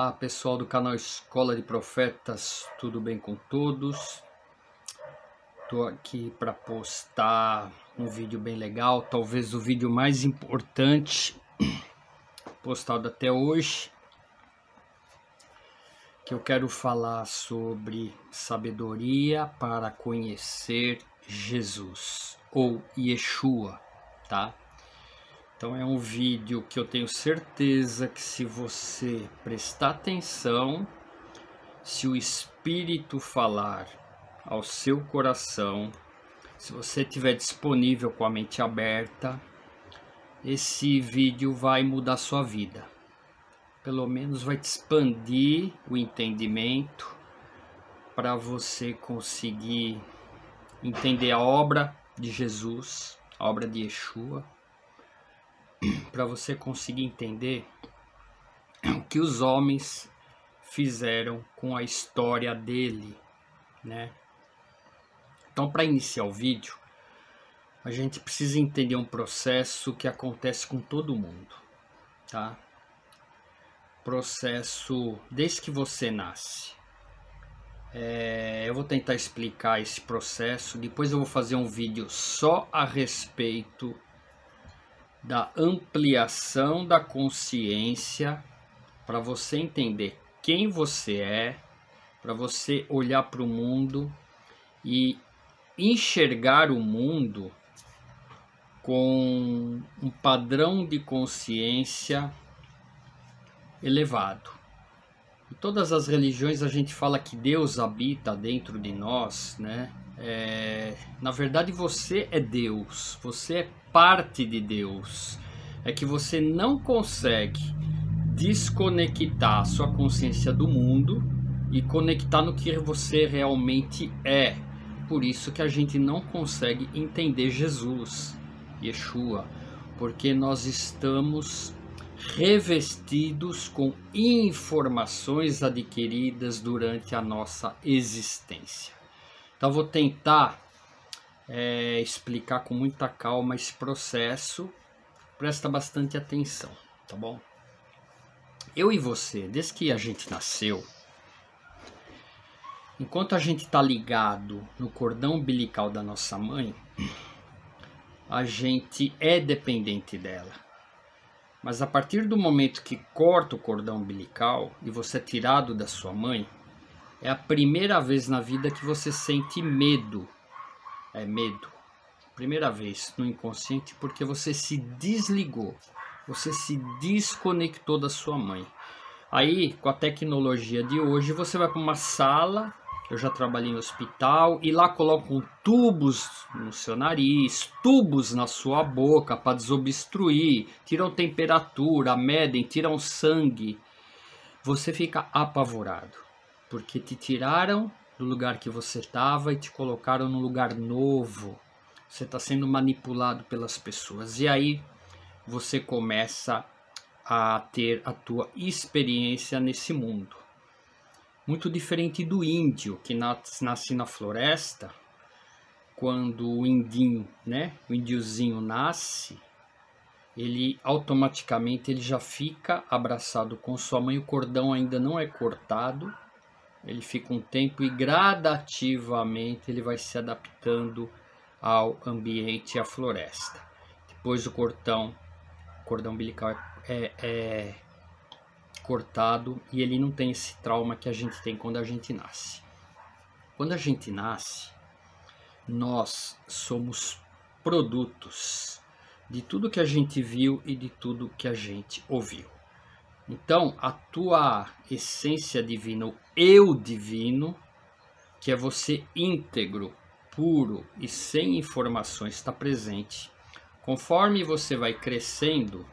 Olá pessoal do canal Escola de Profetas, tudo bem com todos? Estou aqui para postar um vídeo bem legal, talvez o vídeo mais importante postado até hoje, que eu quero falar sobre sabedoria para conhecer Jesus, ou Yeshua, tá? Então é um vídeo que eu tenho certeza que se você prestar atenção, se o Espírito falar ao seu coração, se você estiver disponível com a mente aberta, esse vídeo vai mudar sua vida. Pelo menos vai te expandir o entendimento para você conseguir entender a obra de Jesus, a obra de Yeshua, para você conseguir entender o que os homens fizeram com a história dele, né? Então, para iniciar o vídeo, a gente precisa entender um processo que acontece com todo mundo, tá? Processo desde que você nasce. Eu vou tentar explicar esse processo, depois eu vou fazer um vídeo só a respeito da ampliação da consciência, para você entender quem você é, para você olhar para o mundo e enxergar o mundo com um padrão de consciência elevado. Em todas as religiões a gente fala que Deus habita dentro de nós, né? Na verdade você é Deus, você é parte de Deus. É que você não consegue desconectar a sua consciência do mundo e conectar no que você realmente é. Por isso que a gente não consegue entender Jesus, Yeshua, porque nós estamos revestidos com informações adquiridas durante a nossa existência. Então vou tentar explicar com muita calma esse processo. Presta bastante atenção, tá bom? Eu e você, desde que a gente nasceu, enquanto a gente está ligado no cordão umbilical da nossa mãe, a gente é dependente dela. Mas a partir do momento que corta o cordão umbilical e você é tirado da sua mãe, é a primeira vez na vida que você sente medo. É medo. Primeira vez no inconsciente, porque você se desligou. Você se desconectou da sua mãe. Aí, com a tecnologia de hoje, você vai para uma sala, eu já trabalhei em hospital, e lá colocam tubos no seu nariz, tubos na sua boca para desobstruir, tiram temperatura, medem, tiram sangue. Você fica apavorado, porque te tiraram do lugar que você estava e te colocaram num lugar novo. Você está sendo manipulado pelas pessoas. E aí você começa a ter a tua experiência nesse mundo. Muito diferente do índio que nasce na floresta. Quando o indinho, né, o índiozinho nasce, ele automaticamente ele já fica abraçado com sua mãe. O cordão ainda não é cortado. Ele fica um tempo e gradativamente ele vai se adaptando ao ambiente e à floresta. Depois o cordão umbilical é cortado e ele não tem esse trauma que a gente tem quando a gente nasce. Quando a gente nasce, nós somos produtos de tudo que a gente viu e de tudo que a gente ouviu. Então, a tua essência divina, o eu divino, que é você íntegro, puro e sem informações, está presente. Conforme você vai crescendo,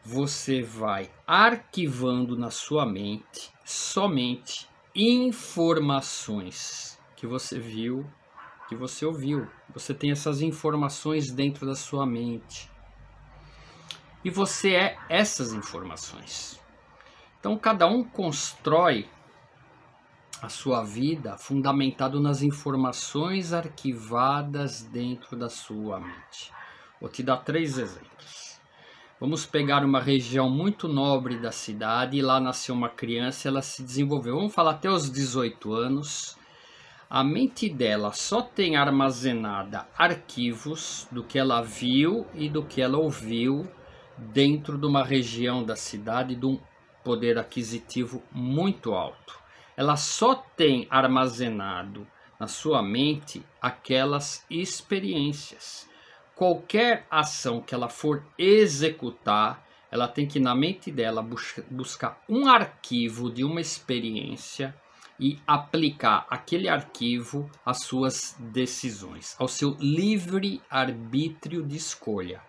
você vai arquivando na sua mente somente informações que você viu, que você ouviu. Você tem essas informações dentro da sua mente. E você é essas informações. Então cada um constrói a sua vida fundamentado nas informações arquivadas dentro da sua mente. Vou te dar 3 exemplos. Vamos pegar uma região muito nobre da cidade e lá nasceu uma criança, ela se desenvolveu, vamos falar até os 18 anos. A mente dela só tem armazenada arquivos do que ela viu e do que ela ouviu dentro de uma região da cidade de um poder aquisitivo muito alto. Ela só tem armazenado na sua mente aquelas experiências. Qualquer ação que ela for executar, ela tem que na mente dela buscar um arquivo de uma experiência e aplicar aquele arquivo às suas decisões, ao seu livre arbítrio de escolha.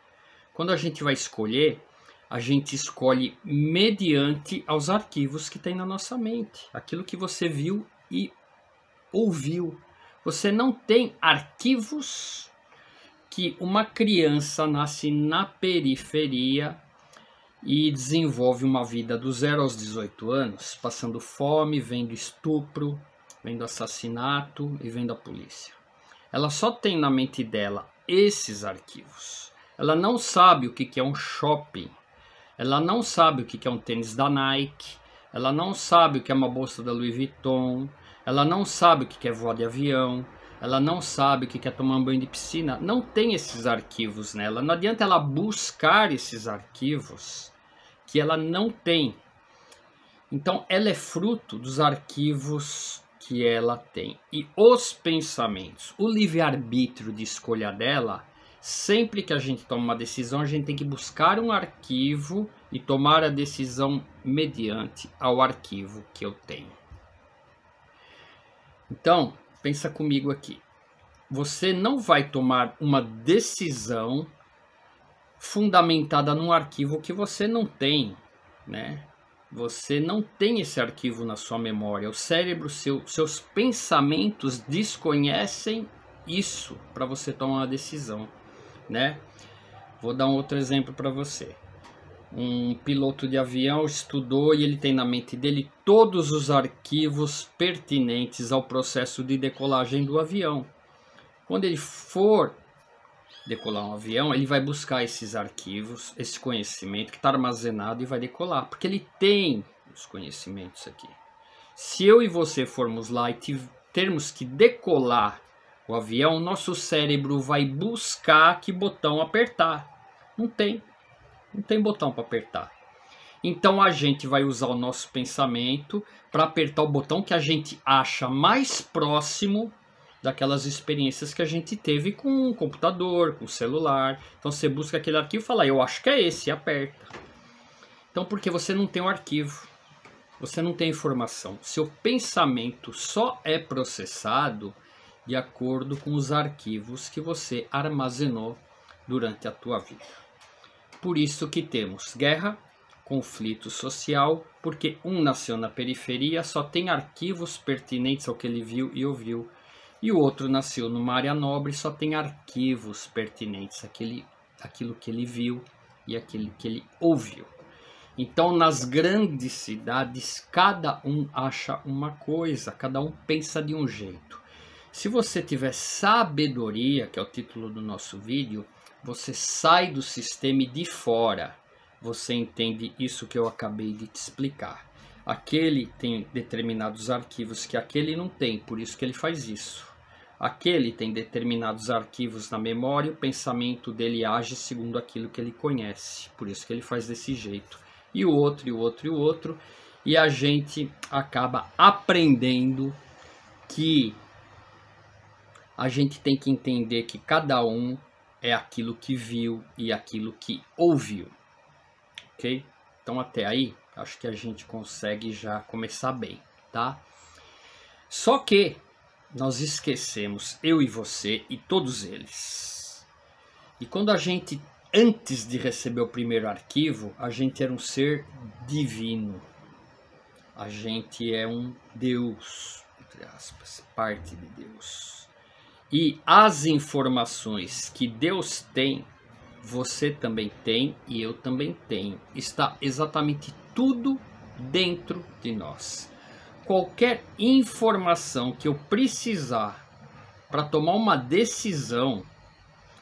Quando a gente vai escolher, a gente escolhe mediante aos arquivos que tem na nossa mente, aquilo que você viu e ouviu. Você não tem arquivos que uma criança nasce na periferia e desenvolve uma vida do 0 aos 18 anos, passando fome, vendo estupro, vendo assassinato e vendo a polícia. Ela só tem na mente dela esses arquivos. Ela não sabe o que é um shopping. Ela não sabe o que é um tênis da Nike. Ela não sabe o que é uma bolsa da Louis Vuitton. Ela não sabe o que é voar de avião. Ela não sabe o que é tomar um banho de piscina. Não tem esses arquivos nela. Não adianta ela buscar esses arquivos que ela não tem. Então, ela é fruto dos arquivos que ela tem. E os pensamentos, o livre-arbítrio de escolha dela, sempre que a gente toma uma decisão, a gente tem que buscar um arquivo e tomar a decisão mediante ao arquivo que eu tenho. Então, pensa comigo aqui. Você não vai tomar uma decisão fundamentada num arquivo que você não tem, né? Você não tem esse arquivo na sua memória. O cérebro, seus pensamentos desconhecem isso para você tomar uma decisão, né? Vou dar um outro exemplo para você. Um piloto de avião estudou e ele tem na mente dele todos os arquivos pertinentes ao processo de decolagem do avião. Quando ele for decolar um avião, ele vai buscar esses arquivos, esse conhecimento que está armazenado e vai decolar, porque ele tem os conhecimentos aqui. Se eu e você formos lá e termos que decolar o avião, nosso cérebro vai buscar que botão apertar. Não tem botão para apertar. Então a gente vai usar o nosso pensamento para apertar o botão que a gente acha mais próximo daquelas experiências que a gente teve com o computador, com o celular. Então você busca aquele arquivo e fala, eu acho que é esse, e aperta. Então porque você não tem o arquivo, você não tem informação. Seu pensamento só é processado de acordo com os arquivos que você armazenou durante a tua vida. Por isso que temos guerra, conflito social, porque um nasceu na periferia, só tem arquivos pertinentes ao que ele viu e ouviu. E o outro nasceu numa área nobre, só tem arquivos pertinentes àquilo que ele viu e aquilo que ele ouviu. Então, nas grandes cidades, cada um acha uma coisa, cada um pensa de um jeito. Se você tiver sabedoria, que é o título do nosso vídeo, você sai do sistema e de fora você entende isso que eu acabei de te explicar. Aquele tem determinados arquivos que aquele não tem, por isso que ele faz isso. Aquele tem determinados arquivos na memória, o pensamento dele age segundo aquilo que ele conhece, por isso que ele faz desse jeito. E o outro, e o outro, e o outro, e a gente acaba aprendendo que a gente tem que entender que cada um é aquilo que viu e aquilo que ouviu. Ok? Então até aí, acho que a gente consegue já começar bem, tá? Só que nós esquecemos, eu e você e todos eles. E quando a gente, antes de receber o primeiro arquivo, a gente era um ser divino. A gente é um Deus, entre aspas, parte de Deus. E as informações que Deus tem, você também tem e eu também tenho. Está exatamente tudo dentro de nós. Qualquer informação que eu precisar para tomar uma decisão,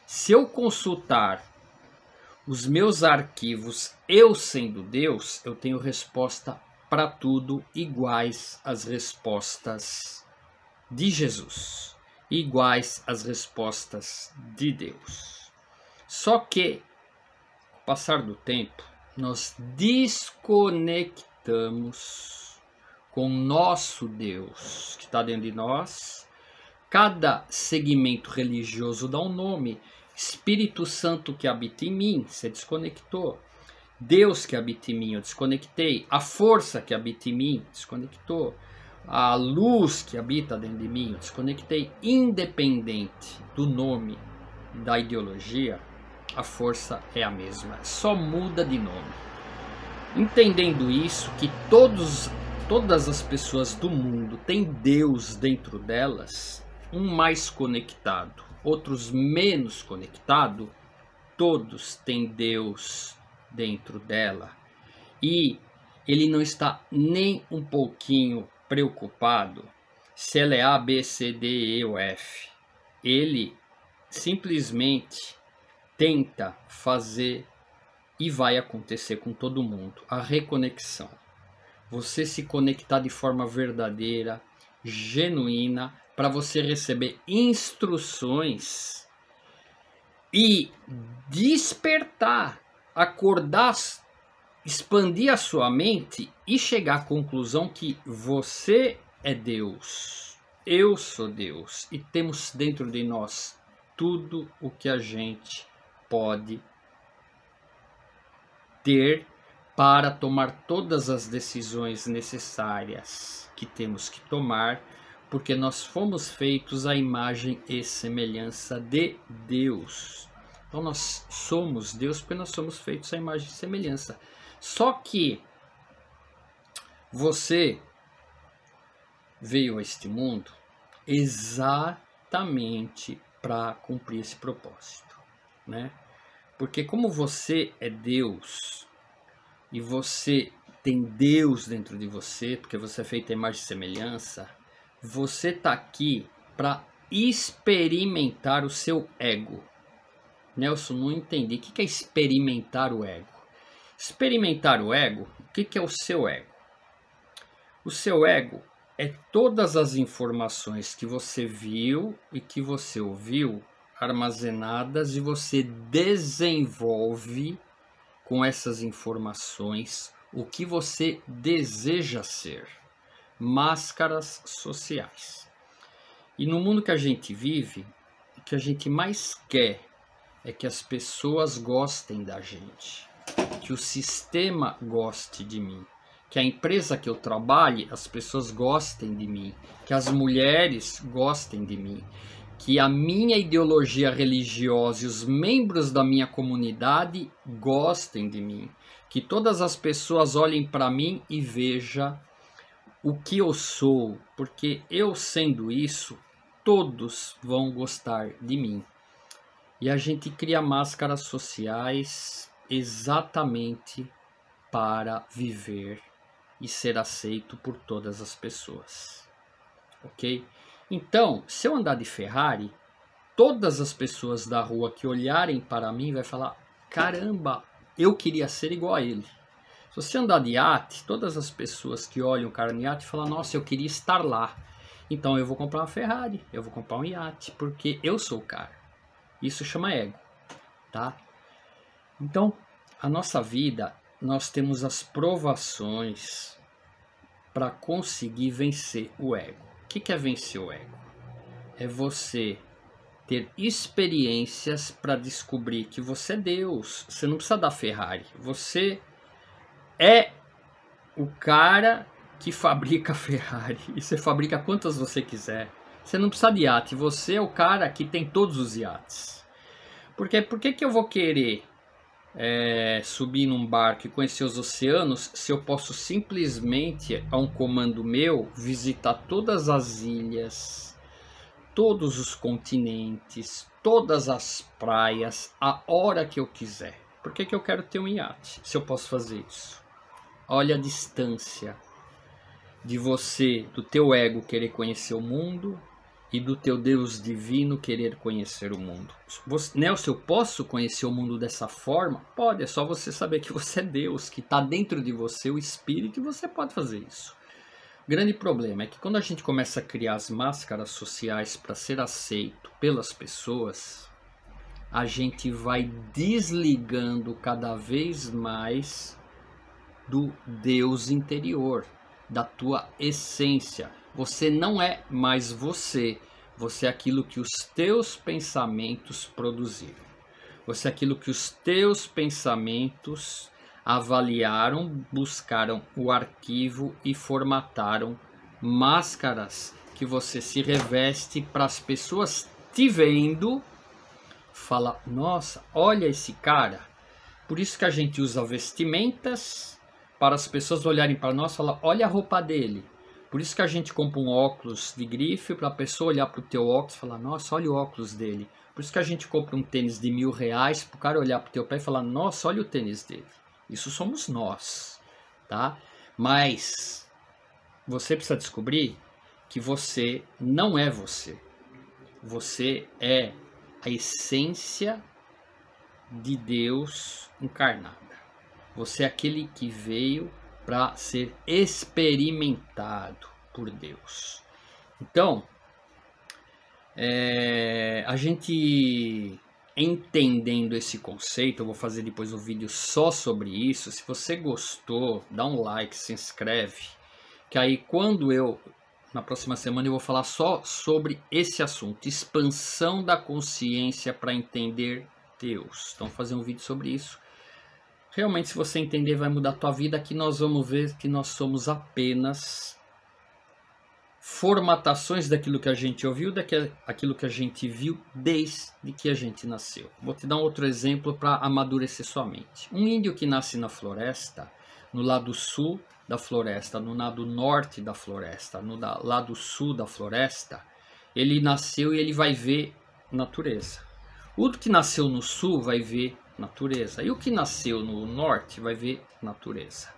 se eu consultar os meus arquivos, eu sendo Deus, eu tenho resposta para tudo iguais às respostas de Jesus, iguais às respostas de Deus. Só que, com o passar do tempo, nós desconectamos com o nosso Deus que está dentro de nós. Cada segmento religioso dá um nome. Espírito Santo que habita em mim, você desconectou. Deus que habita em mim, eu desconectei. A força que habita em mim, desconectou. A luz que habita dentro de mim, eu desconectei. Independente do nome, da ideologia, a força é a mesma, só muda de nome. Entendendo isso, que todas as pessoas do mundo têm Deus dentro delas, um mais conectado, outros menos conectado, todos têm Deus dentro dela. E ele não está nem um pouquinho preocupado se ela é A, B, C, D, E ou F. Ele simplesmente tenta fazer, e vai acontecer com todo mundo, a reconexão. Você se conectar de forma verdadeira, genuína, para você receber instruções e despertar, acordar, expandir a sua mente e chegar à conclusão que você é Deus, eu sou Deus e temos dentro de nós tudo o que a gente pode ter para tomar todas as decisões necessárias que temos que tomar, porque nós fomos feitos à imagem e semelhança de Deus. Então nós somos Deus porque nós somos feitos à imagem e semelhança. Só que você veio a este mundo exatamente para cumprir esse propósito, né? Porque como você é Deus e você tem Deus dentro de você, porque você é feito à imagem e semelhança, você está aqui para experimentar o seu ego. Nelson, não entendi. O que é experimentar o ego? Experimentar o ego, o que é o seu ego? O seu ego é todas as informações que você viu e que você ouviu armazenadas e você desenvolve com essas informações o que você deseja ser. Máscaras sociais. E no mundo que a gente vive, o que a gente mais quer é que as pessoas gostem da gente, que o sistema goste de mim, que a empresa que eu trabalhe, as pessoas gostem de mim, que as mulheres gostem de mim, que a minha ideologia religiosa e os membros da minha comunidade gostem de mim, que todas as pessoas olhem para mim e vejam o que eu sou, porque eu sendo isso, todos vão gostar de mim. E a gente cria máscaras sociais exatamente para viver e ser aceito por todas as pessoas, ok? Então, se eu andar de Ferrari, todas as pessoas da rua que olharem para mim vai falar, caramba, eu queria ser igual a ele. Se você andar de iate, todas as pessoas que olham o cara no iate falam, nossa, eu queria estar lá. Então eu vou comprar uma Ferrari, eu vou comprar um iate, porque eu sou o cara. Isso chama ego, tá? Então, a nossa vida, nós temos as provações para conseguir vencer o ego. O que é vencer o ego? É você ter experiências para descobrir que você é Deus. Você não precisa da Ferrari. Você é o cara que fabrica a Ferrari. E você fabrica quantas você quiser. Você não precisa de iate. Você é o cara que tem todos os iates. Porque por que eu vou querer subir num barco e conhecer os oceanos se eu posso simplesmente, a um comando meu, visitar todas as ilhas, todos os continentes, todas as praias, a hora que eu quiser? Por que eu quero ter um iate se eu posso fazer isso? Olha a distância de você, do teu ego querer conhecer o mundo e do teu Deus divino querer conhecer o mundo. Nelson, eu posso conhecer o mundo dessa forma? Pode, é só você saber que você é Deus, que está dentro de você o Espírito, e você pode fazer isso. O grande problema é que quando a gente começa a criar as máscaras sociais para ser aceito pelas pessoas, a gente vai desligando cada vez mais do Deus interior, da tua essência. Você não é mais você. Você é aquilo que os teus pensamentos produziram. Você é aquilo que os teus pensamentos avaliaram, buscaram o arquivo e formataram máscaras que você se reveste para as pessoas te vendo falar: nossa, olha esse cara. Por isso que a gente usa vestimentas para as pessoas olharem para nós e falar: olha a roupa dele. Por isso que a gente compra um óculos de grife para a pessoa olhar para o teu óculos e falar: nossa, olha o óculos dele. Por isso que a gente compra um tênis de R$1.000 para o cara olhar para o teu pé e falar: nossa, olha o tênis dele. Isso somos nós, tá? Mas você precisa descobrir que você não é você. Você é a essência de Deus encarnada. Você é aquele que veio para ser experimentado por Deus. Então, a gente entendendo esse conceito, eu vou fazer depois um vídeo só sobre isso. Se você gostou, dá um like, se inscreve, que aí quando na próxima semana eu vou falar só sobre esse assunto, expansão da consciência para entender Deus. Então, vou fazer um vídeo sobre isso. Realmente, se você entender, vai mudar a tua vida. Aqui nós vamos ver que nós somos apenas formatações daquilo que a gente ouviu, daquilo que a gente viu desde que a gente nasceu. Vou te dar um outro exemplo para amadurecer sua mente. Um índio que nasce na floresta, no lado sul da floresta, no lado norte da floresta, no lado sul da floresta, ele nasceu e ele vai ver natureza. O que nasceu no sul vai ver natureza. E o que nasceu no norte vai ver natureza.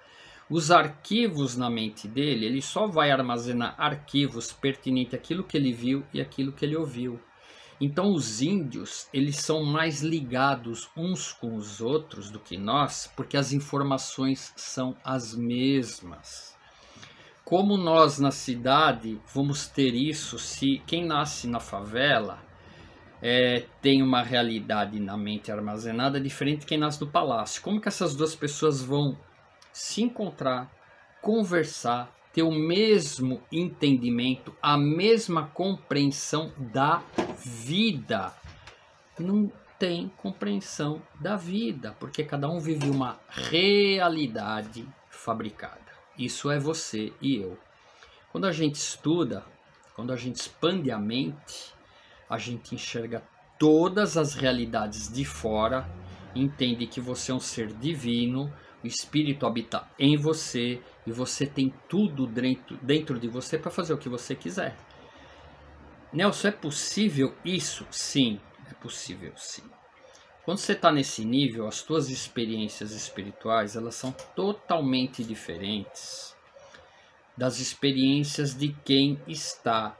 Os arquivos na mente dele, ele só vai armazenar arquivos pertinentes àquilo que ele viu e àquilo que ele ouviu. Então os índios, eles são mais ligados uns com os outros do que nós, porque as informações são as mesmas. Como nós na cidade vamos ter isso se quem nasce na favela tem uma realidade na mente armazenada diferente de quem nasce no palácio? Como que essas duas pessoas vão se encontrar, conversar, ter o mesmo entendimento, a mesma compreensão da vida? Não tem compreensão da vida, porque cada um vive uma realidade fabricada. Isso é você e eu. Quando a gente estuda, quando a gente expande a mente, a gente enxerga todas as realidades de fora, entende que você é um ser divino, o Espírito habita em você e você tem tudo dentro de você para fazer o que você quiser. Nelson, é possível isso? Sim, é possível sim. Quando você está nesse nível, as tuas experiências espirituais, elas são totalmente diferentes das experiências de quem está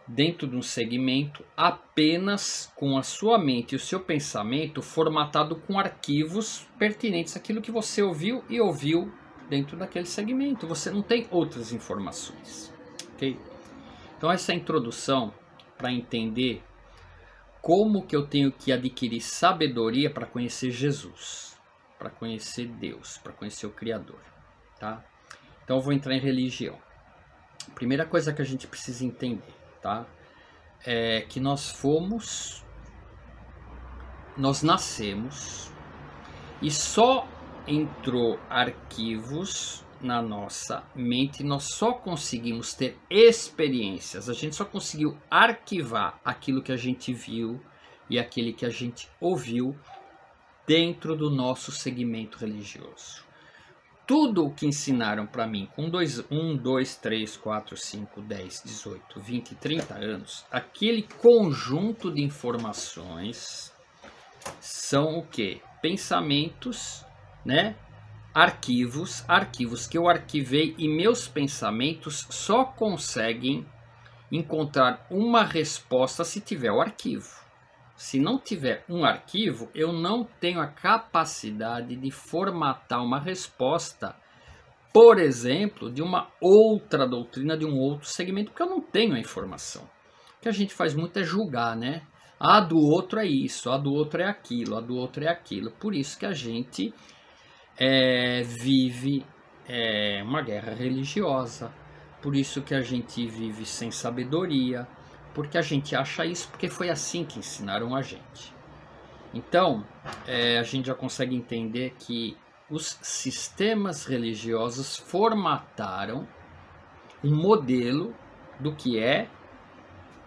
dentro de um segmento apenas com a sua mente e o seu pensamento formatado com arquivos pertinentes àquilo que você ouviu e ouviu dentro daquele segmento. Você não tem outras informações, ok? Então essa é a introdução para entender como que eu tenho que adquirir sabedoria para conhecer Jesus, para conhecer Deus, para conhecer o Criador, tá? Então eu vou entrar em religião. Primeira coisa que a gente precisa entender, tá? É que nós nascemos e só entrou arquivos na nossa mente, nós só conseguimos ter experiências, a gente só conseguiu arquivar aquilo que a gente viu e aquele que a gente ouviu dentro do nosso segmento religioso. Tudo o que ensinaram para mim com 1, 2, 3, 4, 5, 10, 18, 20, 30 anos, aquele conjunto de informações são o quê? Pensamentos, né? Arquivos que eu arquivei e meus pensamentos só conseguem encontrar uma resposta se tiver o arquivo. Se não tiver um arquivo, eu não tenho a capacidade de formatar uma resposta, por exemplo, de uma outra doutrina, de um outro segmento, porque eu não tenho a informação. O que a gente faz muito é julgar, né? A do outro é isso, a do outro é aquilo, a do outro é aquilo. Por isso que a gente vive uma guerra religiosa. Por isso que a gente vive sem sabedoria. Porque a gente acha isso, porque foi assim que ensinaram a gente. Então, a gente já consegue entender que os sistemas religiosos formataram um modelo do que é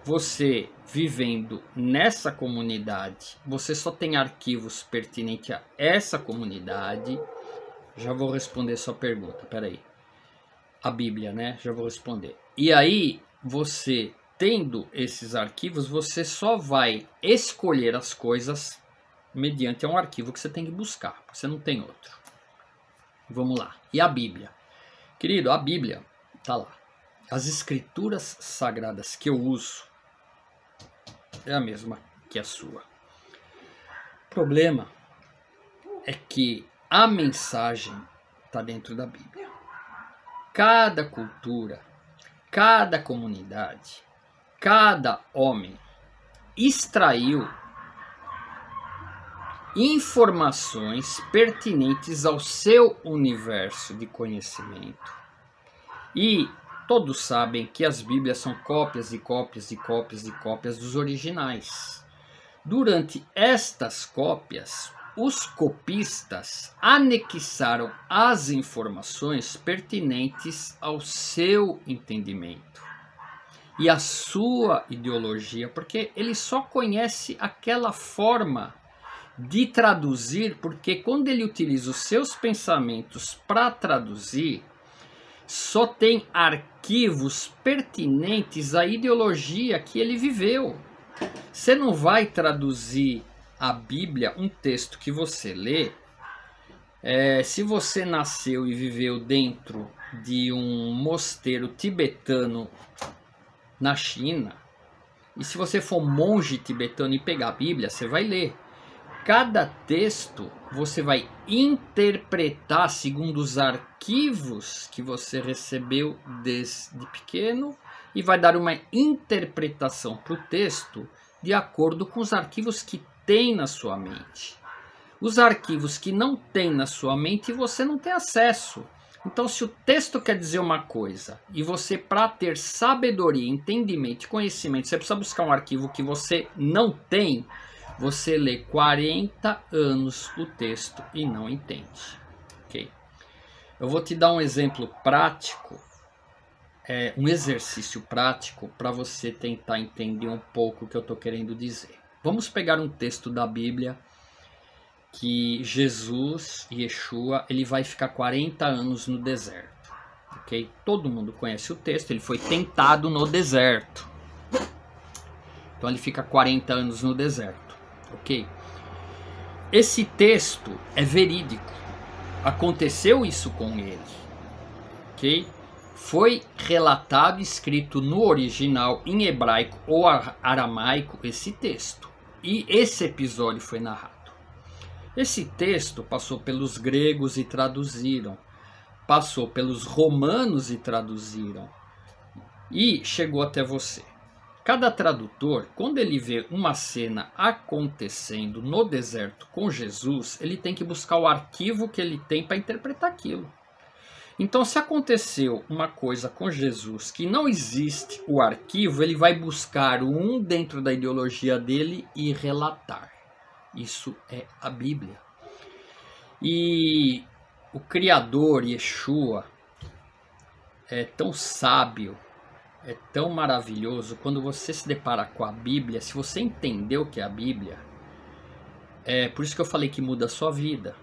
você vivendo nessa comunidade. Você só tem arquivos pertinentes a essa comunidade. Já vou responder sua pergunta, peraí. A Bíblia, né? Já vou responder. E aí, você, tendo esses arquivos, você só vai escolher as coisas mediante um arquivo que você tem que buscar, porque você não tem outro. Vamos lá. E a Bíblia? Querido, a Bíblia tá lá. As escrituras sagradas que eu uso é a mesma que a sua. O problema é que a mensagem está dentro da Bíblia. Cada cultura, cada comunidade, cada homem extraiu informações pertinentes ao seu universo de conhecimento. E todos sabem que as Bíblias são cópias e cópias e cópias e cópias dos originais. Durante estas cópias, os copistas anexaram as informações pertinentes ao seu entendimento e à sua ideologia, porque ele só conhece aquela forma de traduzir, porque quando ele utiliza os seus pensamentos para traduzir, só tem arquivos pertinentes à ideologia que ele viveu. Você não vai traduzir a Bíblia, um texto que você lê, se você nasceu e viveu dentro de um mosteiro tibetano na China, e se você for monge tibetano e pegar a Bíblia, você vai ler. Cada texto você vai interpretar segundo os arquivos que você recebeu desde pequeno e vai dar uma interpretação para o texto de acordo com os arquivos que tem na sua mente. Os arquivos que não tem na sua mente você não tem acesso. Então, se o texto quer dizer uma coisa e você, para ter sabedoria, entendimento e conhecimento, você precisa buscar um arquivo que você não tem, você lê 40 anos o texto e não entende. Ok? Eu vou te dar um exemplo prático, um exercício prático para você tentar entender um pouco o que eu estou querendo dizer. Vamos pegar um texto da Bíblia que Jesus, Yeshua, ele vai ficar 40 anos no deserto. Ok? Todo mundo conhece o texto, ele foi tentado no deserto. Então ele fica 40 anos no deserto. Ok? Esse texto é verídico. Aconteceu isso com ele. Ok? Foi relatado, escrito no original, em hebraico ou aramaico, esse texto. E esse episódio foi narrado. Esse texto passou pelos gregos e traduziram. Passou pelos romanos e traduziram. E chegou até você. Cada tradutor, quando ele vê uma cena acontecendo no deserto com Jesus, ele tem que buscar o arquivo que ele tem para interpretar aquilo. Então, se aconteceu uma coisa com Jesus que não existe o arquivo, ele vai buscar um dentro da ideologia dele e relatar. Isso é a Bíblia. E o Criador, Yeshua, é tão sábio, é tão maravilhoso. Quando você se depara com a Bíblia, se você entender o que é a Bíblia, é por isso que eu falei que muda a sua vida.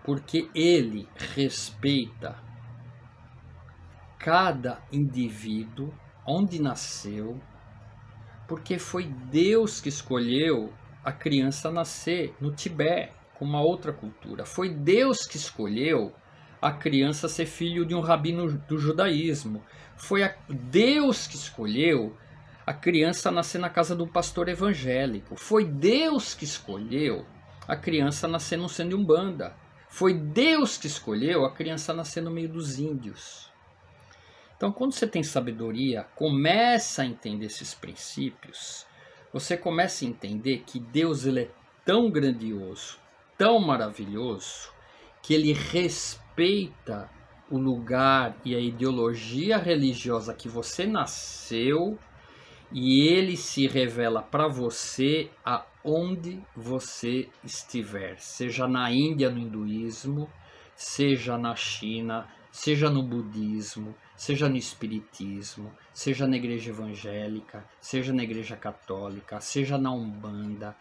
Porque ele respeita cada indivíduo, onde nasceu, porque foi Deus que escolheu a criança nascer no Tibete, com uma outra cultura. Foi Deus que escolheu a criança ser filho de um rabino do judaísmo. Foi Deus que escolheu a criança nascer na casa de um pastor evangélico. Foi Deus que escolheu a criança nascer no centro de Umbanda. Foi Deus que escolheu a criança nascer no meio dos índios. Então, quando você tem sabedoria, começa a entender esses princípios, você começa a entender que Deus ele é tão grandioso, tão maravilhoso, que ele respeita o lugar e a ideologia religiosa que você nasceu, e ele se revela para você aonde você estiver, seja na Índia no hinduísmo, seja na China, seja no budismo, seja no espiritismo, seja na igreja evangélica, seja na igreja católica, seja na Umbanda,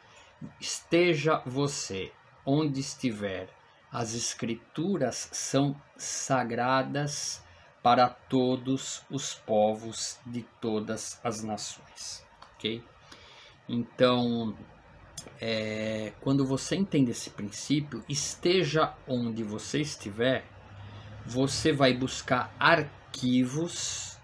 esteja você onde estiver, as escrituras são sagradas para todos os povos de todas as nações, ok? Então, quando você entende esse princípio, esteja onde você estiver, você vai buscar arquivos,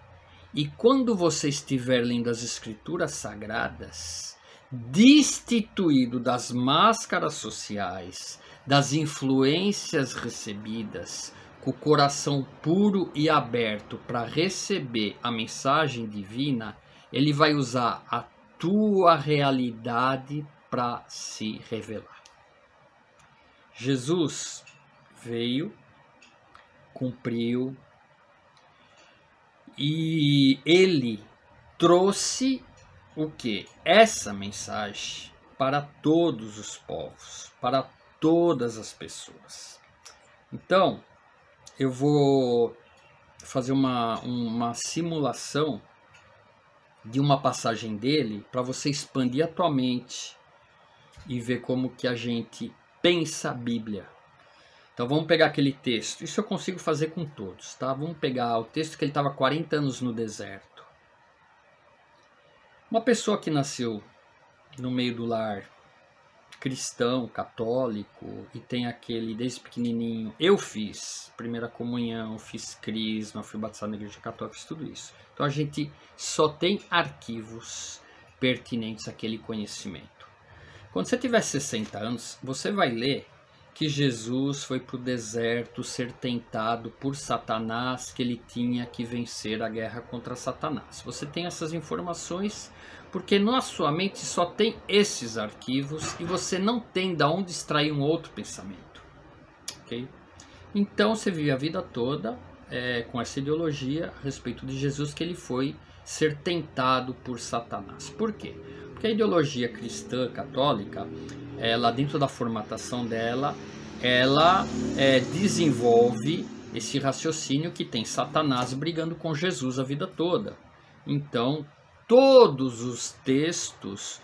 e quando você estiver lendo as escrituras sagradas, destituído das máscaras sociais, das influências recebidas, com o coração puro e aberto para receber a mensagem divina, ele vai usar a tua realidade para se revelar. Jesus veio, cumpriu, e ele trouxe o que? Essa mensagem para todos os povos, para todas as pessoas. Então, eu vou fazer uma simulação de uma passagem dele para você expandir a tua mente e ver como que a gente pensa a Bíblia. Então vamos pegar aquele texto, isso eu consigo fazer com todos, tá? Vamos pegar o texto que ele estava 40 anos no deserto. Uma pessoa que nasceu no meio do lar cristão, católico, e tem aquele desde pequenininho, eu fiz primeira comunhão, fiz crisma, fui batizado na igreja católica, fiz tudo isso. Então a gente só tem arquivos pertinentes àquele conhecimento. Quando você tiver 60 anos, você vai ler que Jesus foi para o deserto ser tentado por Satanás, que ele tinha que vencer a guerra contra Satanás. Você tem essas informações porque na sua mente só tem esses arquivos e você não tem de onde extrair um outro pensamento. Okay? Então você vive a vida toda com essa ideologia a respeito de Jesus, que ele foi ser tentado por Satanás. Por quê? Porque a ideologia cristã católica, ela dentro da formatação dela, ela desenvolve esse raciocínio que tem Satanás brigando com Jesus a vida toda. Então, todos os textos,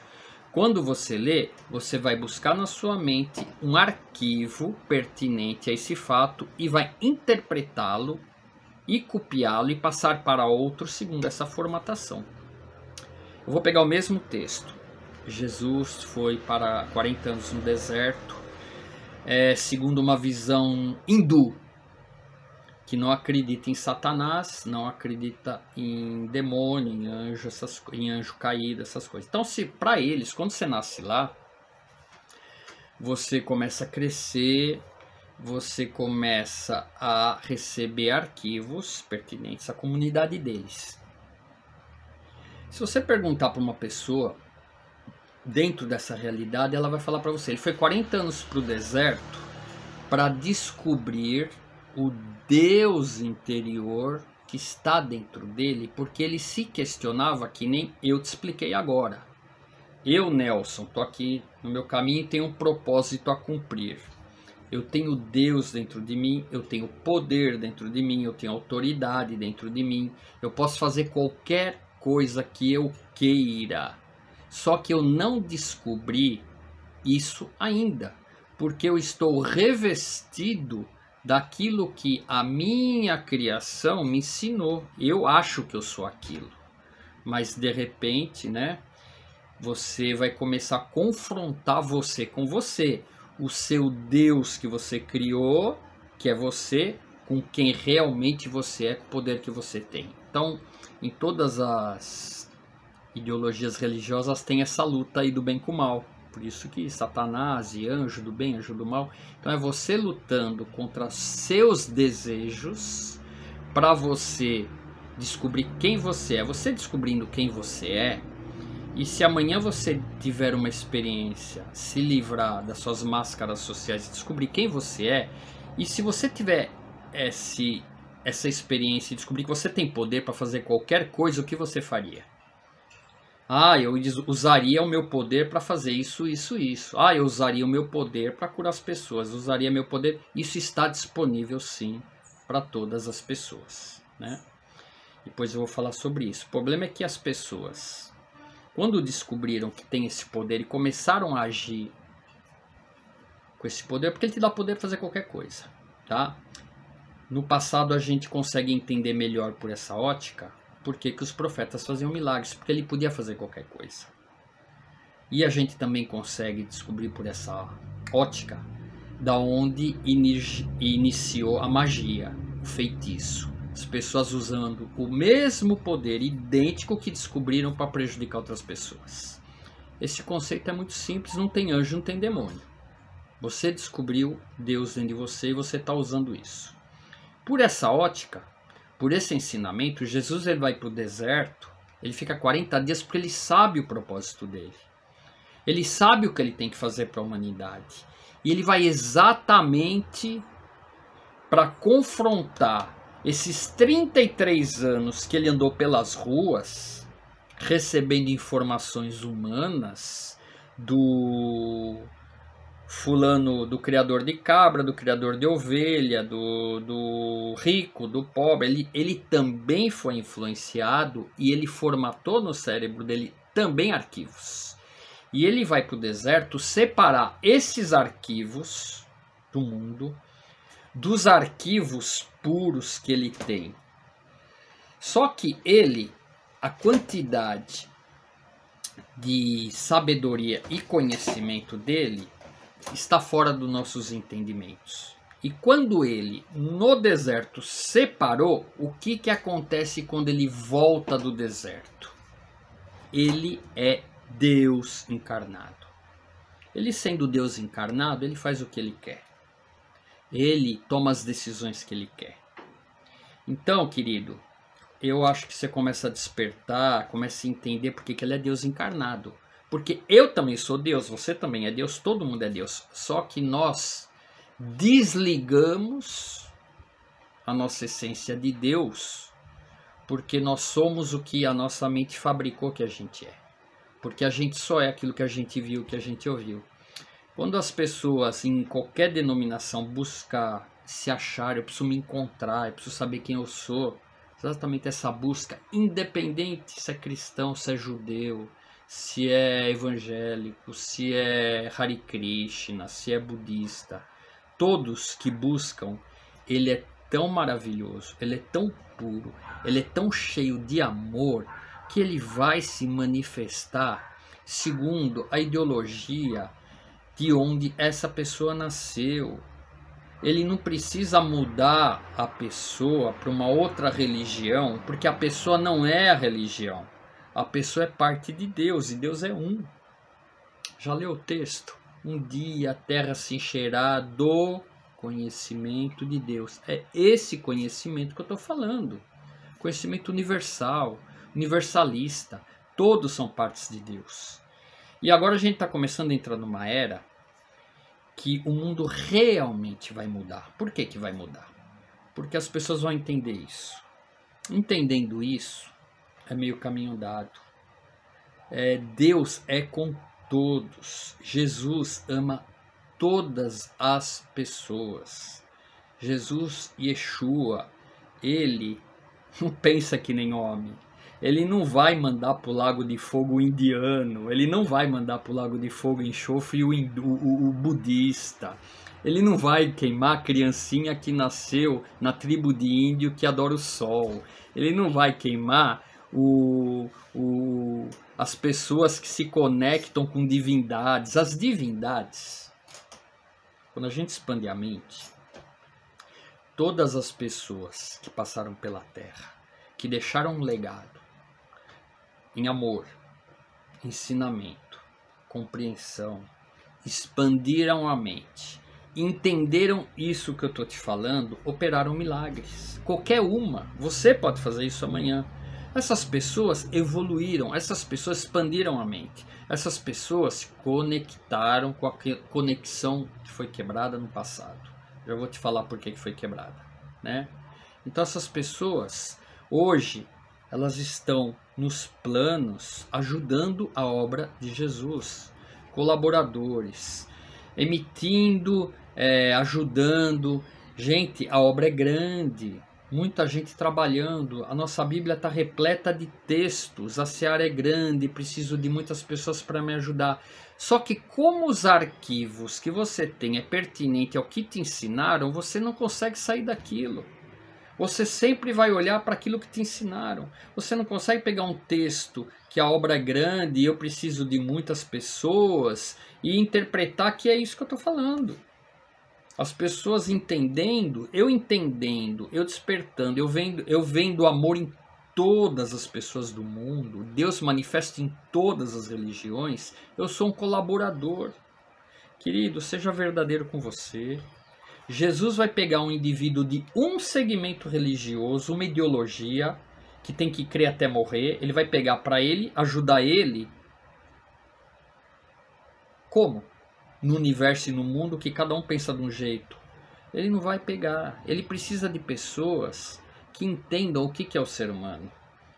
quando você lê, você vai buscar na sua mente um arquivo pertinente a esse fato e vai interpretá-lo e copiá-lo e passar para outro segundo essa formatação. Eu vou pegar o mesmo texto. Jesus foi para 40 anos no deserto, segundo uma visão hindu, que não acredita em Satanás, não acredita em demônio, em anjo, em anjo caído, essas coisas. Então, para eles, quando você nasce lá, você começa a crescer, você começa a receber arquivos pertinentes à comunidade deles. Se você perguntar para uma pessoa dentro dessa realidade, ela vai falar para você, ele foi 40 anos para o deserto para descobrir o Deus interior que está dentro dele, porque ele se questionava, que nem eu te expliquei agora. Eu, Nelson, estou aqui no meu caminho e tenho um propósito a cumprir. Eu tenho Deus dentro de mim, eu tenho poder dentro de mim, eu tenho autoridade dentro de mim, eu posso fazer qualquer coisa que eu queira. Só que eu não descobri isso ainda, porque eu estou revestido daquilo que a minha criação me ensinou. Eu acho que eu sou aquilo, mas de repente, né, você vai começar a confrontar você com você, o seu Deus que você criou, que é você, com quem realmente você é, com o poder que você tem. Então, em todas as ideologias religiosas tem essa luta aí do bem com o mal. Por isso que Satanás e anjo do bem, anjo do mal. Então é você lutando contra seus desejos para você descobrir quem você é. Você descobrindo quem você é. E se amanhã você tiver uma experiência, se livrar das suas máscaras sociais e descobrir quem você é. E se você tiver essa experiência e descobrir que você tem poder para fazer qualquer coisa, o que você faria? Ah, eu usaria o meu poder para fazer isso, isso, isso. Ah, eu usaria o meu poder para curar as pessoas. Usaria meu poder. Isso está disponível sim para todas as pessoas, né? Depois eu vou falar sobre isso. O problema é que as pessoas, quando descobriram que tem esse poder e começaram a agir com esse poder, porque ele te dá poder para fazer qualquer coisa, tá? No passado a gente consegue entender melhor por essa ótica por que os profetas faziam milagres, porque ele podia fazer qualquer coisa. E a gente também consegue descobrir por essa ótica da onde iniciou a magia, o feitiço. As pessoas usando o mesmo poder idêntico que descobriram para prejudicar outras pessoas. Esse conceito é muito simples, não tem anjo, não tem demônio. Você descobriu Deus dentro de você e você está usando isso. Por essa ótica, por esse ensinamento, Jesus ele vai para o deserto, ele fica 40 dias porque ele sabe o propósito dele. Ele sabe o que ele tem que fazer para a humanidade. E ele vai exatamente para confrontar esses 33 anos que ele andou pelas ruas, recebendo informações humanas do fulano, do criador de cabra, do criador de ovelha, do rico, do pobre. Ele também foi influenciado e ele formatou no cérebro dele também arquivos. E ele vai para o deserto separar esses arquivos do mundo dos arquivos puros que ele tem. Só que ele, a quantidade de sabedoria e conhecimento dele está fora dos nossos entendimentos. E quando ele, no deserto, separou, o que acontece quando ele volta do deserto? Ele é Deus encarnado. Ele sendo Deus encarnado, ele faz o que ele quer. Ele toma as decisões que ele quer. Então, querido, eu acho que você começa a despertar, começa a entender porque que ele é Deus encarnado. Porque eu também sou Deus, você também é Deus, todo mundo é Deus. Só que nós desligamos a nossa essência de Deus porque nós somos o que a nossa mente fabricou que a gente é. Porque a gente só é aquilo que a gente viu, que a gente ouviu. Quando as pessoas em qualquer denominação buscam se achar, eu preciso me encontrar, eu preciso saber quem eu sou, exatamente essa busca, independente se é cristão, se é judeu, se é evangélico, se é Hare Krishna, se é budista, todos que buscam, ele é tão maravilhoso, ele é tão puro, ele é tão cheio de amor, que ele vai se manifestar segundo a ideologia de onde essa pessoa nasceu. Ele não precisa mudar a pessoa para uma outra religião, porque a pessoa não é a religião. A pessoa é parte de Deus, e Deus é um. Já leu o texto? Um dia a terra se encherá do conhecimento de Deus. É esse conhecimento que eu estou falando. Conhecimento universal, universalista. Todos são partes de Deus. E agora a gente está começando a entrar numa era que o mundo realmente vai mudar. Por que que vai mudar? Porque as pessoas vão entender isso. Entendendo isso, é meio caminho dado. Deus é com todos. Jesus ama todas as pessoas. Jesus, Yeshua, ele não pensa que nem homem. Ele não vai mandar para o lago de fogo o indiano. Ele não vai mandar para o lago de fogo e enxofre o budista. Ele não vai queimar a criancinha que nasceu na tribo de índio que adora o sol. Ele não vai queimar as pessoas que se conectam com divindades. As divindades, quando a gente expande a mente, todas as pessoas que passaram pela Terra, que deixaram um legado em amor, ensinamento, compreensão, expandiram a mente, entenderam isso que eu estou te falando, operaram milagres. Qualquer uma, você pode fazer isso amanhã. Essas pessoas evoluíram, essas pessoas expandiram a mente, essas pessoas se conectaram com a conexão que foi quebrada no passado. Já vou te falar por que foi quebrada, né? Então essas pessoas, hoje, elas estão nos planos ajudando a obra de Jesus. Colaboradores, emitindo, ajudando. Gente, a obra é grande. Muita gente trabalhando, a nossa Bíblia está repleta de textos, a seara é grande, preciso de muitas pessoas para me ajudar. Só que como os arquivos que você tem é pertinente ao que te ensinaram, você não consegue sair daquilo. Você sempre vai olhar para aquilo que te ensinaram. Você não consegue pegar um texto que a obra é grande e eu preciso de muitas pessoas e interpretar que é isso que eu estou falando. As pessoas entendendo, eu despertando, eu vendo amor em todas as pessoas do mundo, Deus manifesta em todas as religiões, eu sou um colaborador. Querido, seja verdadeiro com você. Jesus vai pegar um indivíduo de um segmento religioso, uma ideologia, que tem que crer até morrer, ele vai pegar para ele, ajudar ele. Como? No universo e no mundo que cada um pensa de um jeito. Ele não vai pegar. Ele precisa de pessoas que entendam o que é o ser humano.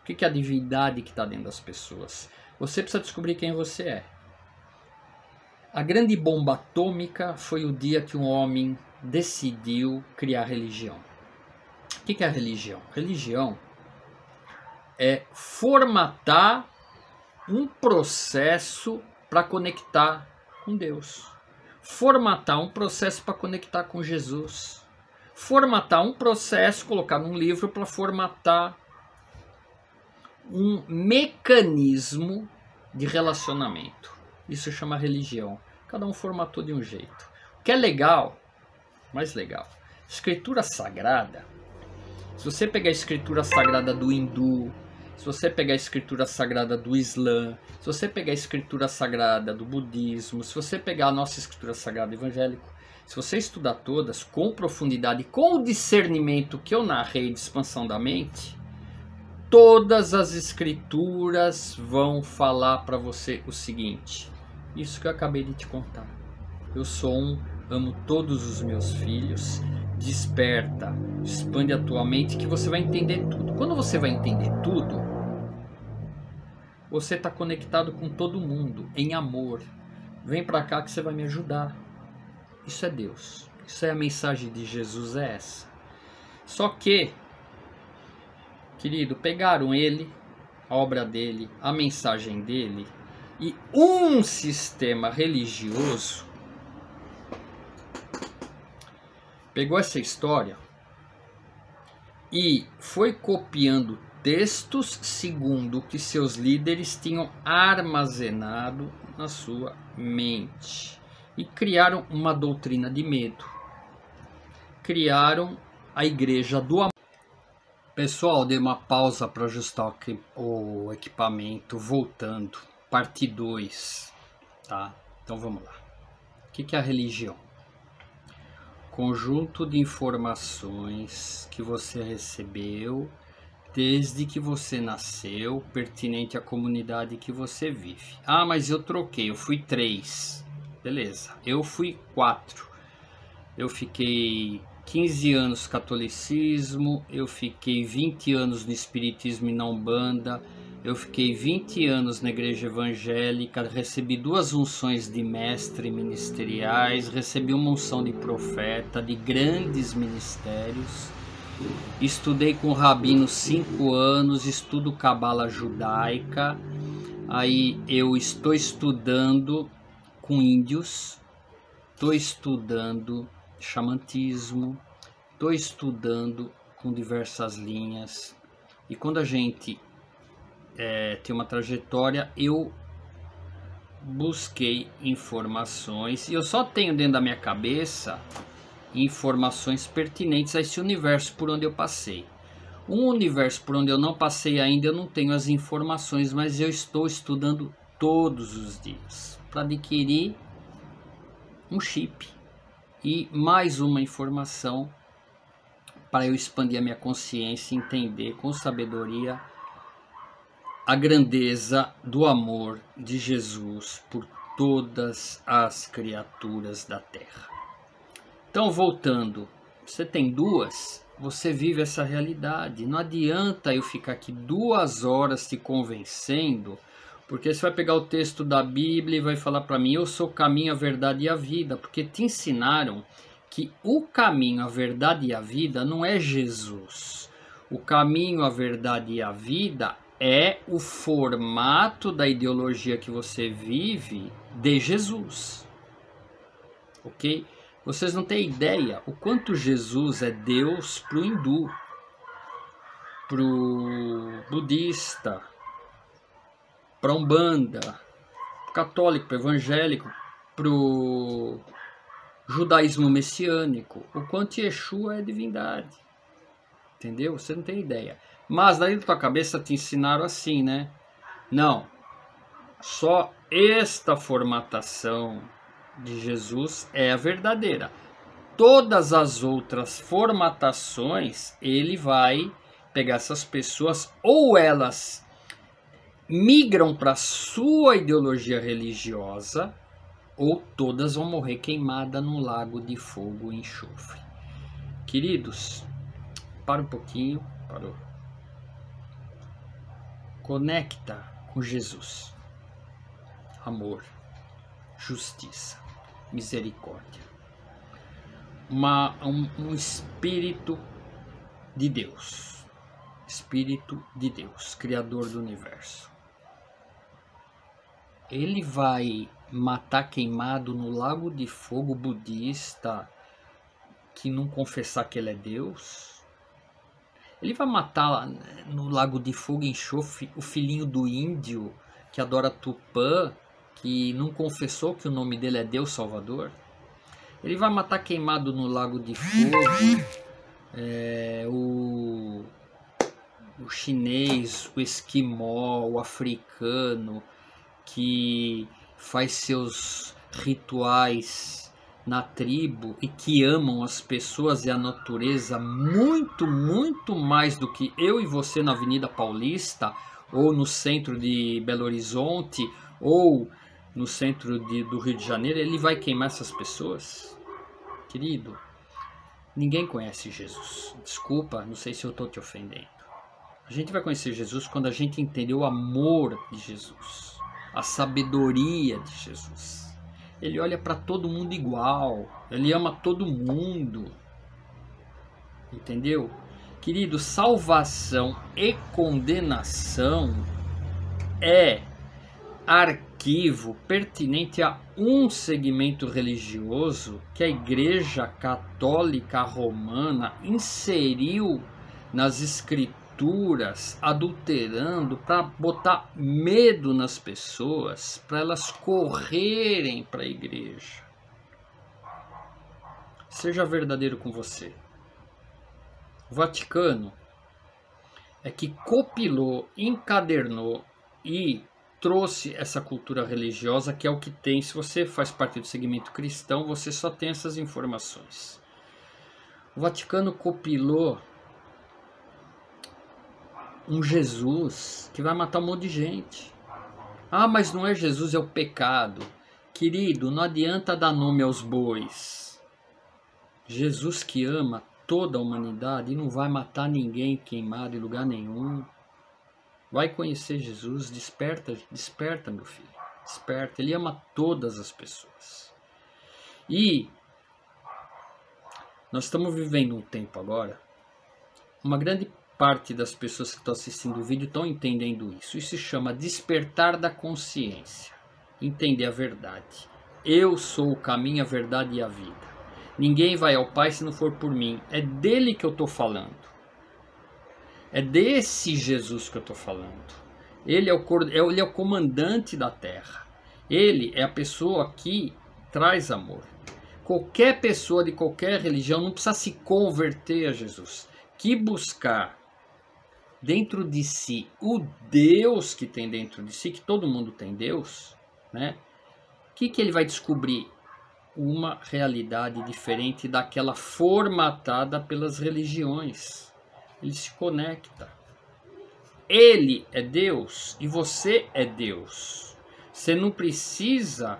O que é a divindade que está dentro das pessoas. Você precisa descobrir quem você é. A grande bomba atômica foi o dia que um homem decidiu criar religião. O que é a religião? Religião é formatar um processo para conectar com Deus. Formatar um processo para conectar com Jesus. Formatar um processo, colocar num livro para formatar um mecanismo de relacionamento. Isso chama religião. Cada um formatou de um jeito. O que é legal, mais legal, escritura sagrada. Se você pegar a escritura sagrada do hindu, se você pegar a escritura sagrada do Islã, se você pegar a escritura sagrada do budismo, se você pegar a nossa escritura sagrada evangélica, se você estudar todas com profundidade, com o discernimento que eu narrei de expansão da mente, todas as escrituras vão falar para você o seguinte, isso que eu acabei de te contar. Eu sou amo todos os meus filhos, desperta, expande a tua mente que você vai entender tudo. Quando você vai entender tudo, você está conectado com todo mundo, em amor. Vem para cá que você vai me ajudar. Isso é Deus. Isso é a mensagem de Jesus, é essa. Só que, querido, pegaram ele, a obra dele, a mensagem dele, e um sistema religioso pegou essa história e foi copiando textos segundo o que seus líderes tinham armazenado na sua mente. E criaram uma doutrina de medo. Criaram a igreja do amor. Pessoal, dei uma pausa para ajustar o equipamento, voltando. Parte 2. Tá? Então vamos lá. O que é a religião? Conjunto de informações que você recebeu desde que você nasceu, pertinente à comunidade que você vive. Ah, mas eu troquei, eu fui 3. Beleza, eu fui 4. Eu fiquei 15 anos no catolicismo, eu fiquei 20 anos no espiritismo e na Umbanda, eu fiquei 20 anos na igreja evangélica, recebi 2 unções de mestre ministeriais, recebi uma unção de profeta, de grandes ministérios. Estudei com o rabino 5 anos, estudo cabala judaica. Aí eu estou estudando com índios, estou estudando xamantismo, estou estudando com diversas linhas. E quando a gente tem uma trajetória, eu busquei informações e eu só tenho dentro da minha cabeça informações pertinentes a esse universo por onde eu passei. Um universo por onde eu não passei ainda, eu não tenho as informações, mas eu estou estudando todos os dias para adquirir um chip e mais uma informação para eu expandir a minha consciência e entender com sabedoria a grandeza do amor de Jesus por todas as criaturas da Terra. Então, voltando, você tem duas, você vive essa realidade. Não adianta eu ficar aqui 2 horas te convencendo, porque você vai pegar o texto da Bíblia e vai falar para mim, eu sou o caminho, a verdade e a vida, porque te ensinaram que o caminho, a verdade e a vida não é Jesus. O caminho, a verdade e a vida é o formato da ideologia que você vive de Jesus. Ok? Vocês não têm ideia o quanto Jesus é Deus para o hindu, para o budista, para a umbanda, para o católico, para o evangélico, para o judaísmo messiânico. O quanto Yeshua é divindade. Entendeu? Você não tem ideia. Mas daí na tua cabeça te ensinaram assim, né? Não. Só esta formatação de Jesus é a verdadeira. Todas as outras formatações, ele vai pegar essas pessoas, ou elas migram para a sua ideologia religiosa, ou todas vão morrer queimadas num lago de fogo e enxofre. Queridos, para um pouquinho, parou. Conecta com Jesus. Amor, justiça, misericórdia. Um espírito de Deus. Espírito de Deus, Criador do universo. Ele vai matar queimado no lago de fogo budista que não confessar que ele é Deus? Ele vai matar no lago de fogo e enxofre o filhinho do índio que adora Tupã, que não confessou que o nome dele é Deus Salvador? Ele vai matar queimado no lago de fogo o chinês, o esquimó, o africano, que faz seus rituais na tribo e que amam as pessoas e a natureza muito, muito mais do que eu e você na Avenida Paulista, ou no centro de Belo Horizonte, ou no centro do Rio de Janeiro. Ele vai queimar essas pessoas? Querido, ninguém conhece Jesus. Desculpa, não sei se eu estou te ofendendo. A gente vai conhecer Jesus quando a gente entender o amor de Jesus, a sabedoria de Jesus. Ele olha para todo mundo igual, ele ama todo mundo. Entendeu? Querido, salvação e condenação é arquivo pertinente a um segmento religioso que a Igreja Católica Romana inseriu nas escrituras, adulterando para botar medo nas pessoas, para elas correrem para a igreja. Seja verdadeiro com você. O Vaticano é que copilou, encadernou e trouxe essa cultura religiosa, que é o que tem. Se você faz parte do segmento cristão, você só tem essas informações. O Vaticano copilou um Jesus que vai matar um monte de gente. Ah, mas não é Jesus, é o pecado. Querido, não adianta dar nome aos bois. Jesus que ama toda a humanidade e não vai matar ninguém queimado em lugar nenhum. Vai conhecer Jesus, desperta, desperta, meu filho, desperta. Ele ama todas as pessoas. E nós estamos vivendo um tempo agora, uma grande parte das pessoas que estão assistindo o vídeo estão entendendo isso. Isso se chama despertar da consciência, entender a verdade. Eu sou o caminho, a verdade e a vida. Ninguém vai ao Pai se não for por mim. É dele que eu estou falando. É desse Jesus que eu estou falando. Ele é o comandante da terra. Ele é a pessoa que traz amor. Qualquer pessoa de qualquer religião não precisa se converter a Jesus. Que buscar dentro de si o Deus que tem dentro de si, que todo mundo tem Deus, né? O que ele vai descobrir? Uma realidade diferente daquela formatada pelas religiões. Ele se conecta. Ele é Deus e você é Deus. Você não precisa